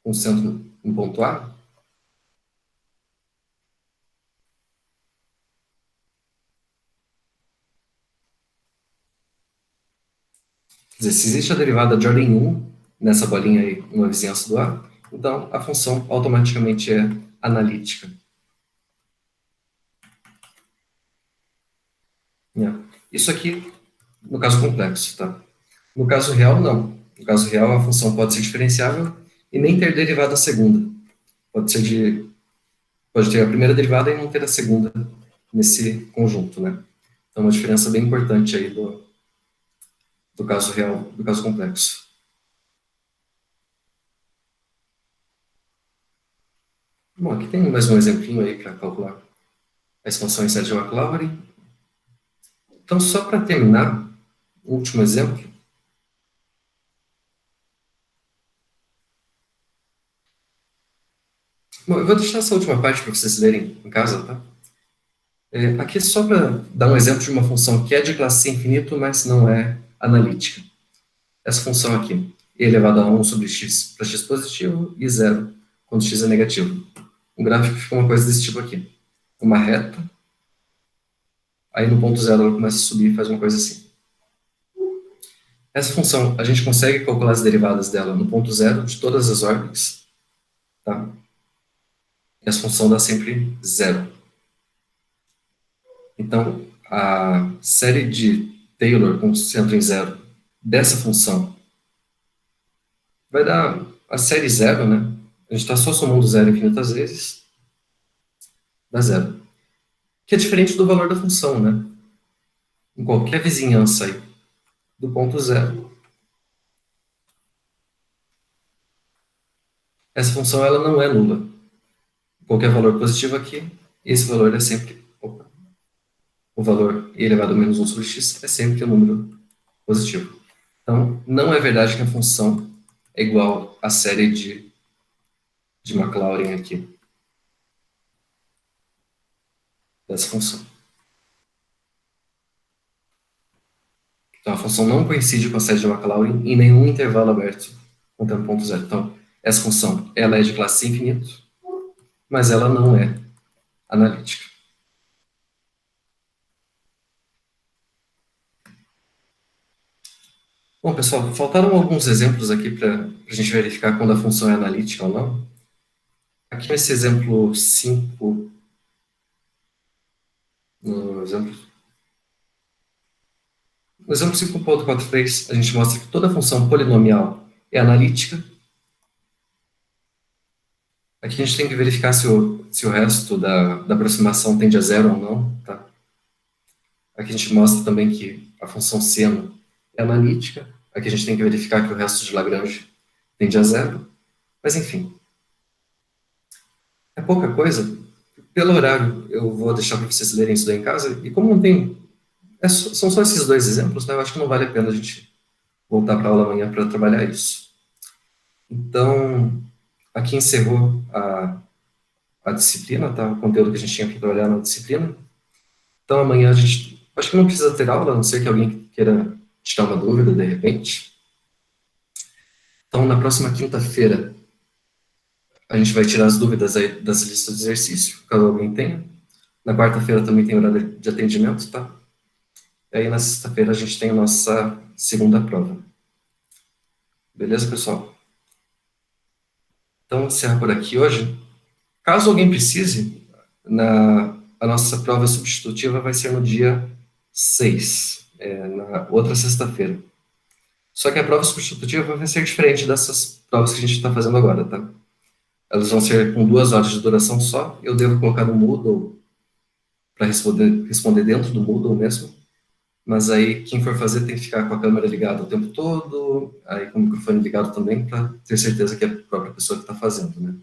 com centro em ponto A, quer dizer, se existe a derivada de ordem 1 nessa bolinha aí, numa vizinhança do A, então a função automaticamente é analítica. Isso aqui no caso complexo, tá? No caso real, não. No caso real, a função pode ser diferenciável e nem ter derivada segunda. Pode ter a primeira derivada e não ter a segunda nesse conjunto, né? Então, uma diferença bem importante aí do caso real, do caso complexo. Bom, aqui tem mais um exemplinho aí para calcular a expansão em série de Maclaurin. Então, só para terminar, o último exemplo. Bom, eu vou deixar essa última parte para vocês lerem em casa, tá? Aqui é só para dar um exemplo de uma função que é de classe C infinito, mas não é analítica. Essa função aqui, e elevado a 1 sobre x para x positivo e 0 quando x é negativo. O gráfico fica uma coisa desse tipo aqui. Uma reta, aí no ponto zero ela começa a subir e faz uma coisa assim. Essa função, a gente consegue calcular as derivadas dela no ponto zero de todas as ordens, tá? E essa função dá sempre zero. Então, a série de Taylor com centro em zero dessa função vai dar a série zero, né? A gente está só somando zero infinitas vezes, dá zero. Que é diferente do valor da função, né? Em qualquer vizinhança aí do ponto zero, essa função ela não é nula. Qualquer valor positivo aqui, esse valor é sempre... Opa, o valor e elevado a menos 1 sobre x é sempre um número positivo. Então, não é verdade que a função é igual à série de Maclaurin aqui, dessa função. Então, a função não coincide com a série de Maclaurin em nenhum intervalo aberto contendo ponto zero. Então, essa função ela é de classe infinito, mas ela não é analítica. Bom, pessoal, faltaram alguns exemplos aqui para a gente verificar quando a função é analítica ou não. Aqui nesse exemplo 5, no exemplo 5.43, a gente mostra que toda função polinomial é analítica. Aqui a gente tem que verificar se o resto da aproximação tende a zero ou não, tá? Aqui a gente mostra também que a função seno é analítica. Aqui a gente tem que verificar que o resto de Lagrange tende a zero. Mas, enfim, é pouca coisa. Pelo horário, eu vou deixar para vocês lerem isso daí em casa. E como não tem... são só esses dois exemplos, né? Eu acho que não vale a pena a gente voltar para a aula amanhã para trabalhar isso. Então, aqui encerrou a disciplina, tá? O conteúdo que a gente tinha que trabalhar na disciplina. Então, amanhã a gente... Acho que não precisa ter aula, a não ser que alguém queira tirar uma dúvida, de repente. Então, na próxima quinta-feira, a gente vai tirar as dúvidas aí das listas de exercício, caso alguém tenha. Na quarta-feira também tem horário de atendimento, tá? E aí, na sexta-feira, a gente tem a nossa segunda prova. Beleza, pessoal? Então, encerrar por aqui hoje. Caso alguém precise, a nossa prova substitutiva vai ser no dia 6, na outra sexta-feira. Só que a prova substitutiva vai ser diferente dessas provas que a gente está fazendo agora, tá? Elas vão ser com 2 horas de duração só. Eu devo colocar no Moodle para responder dentro do Moodle mesmo. Mas aí, quem for fazer tem que ficar com a câmera ligada o tempo todo, aí com o microfone ligado também, para ter certeza que é a própria pessoa que está fazendo, né?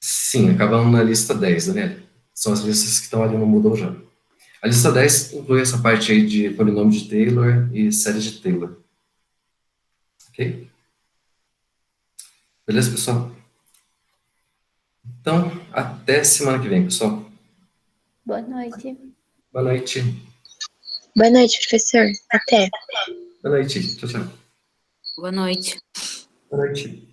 Sim, acabamos na lista 10, Daniel. São as listas que estão ali no Moodle já. A lista 10 inclui essa parte aí de polinômio de Taylor e série de Taylor. Ok? Beleza, pessoal? Então, até semana que vem, pessoal. Boa noite. Boa noite. Boa noite, professor. Até. Boa noite. Tchau, tchau. Boa noite. Boa noite.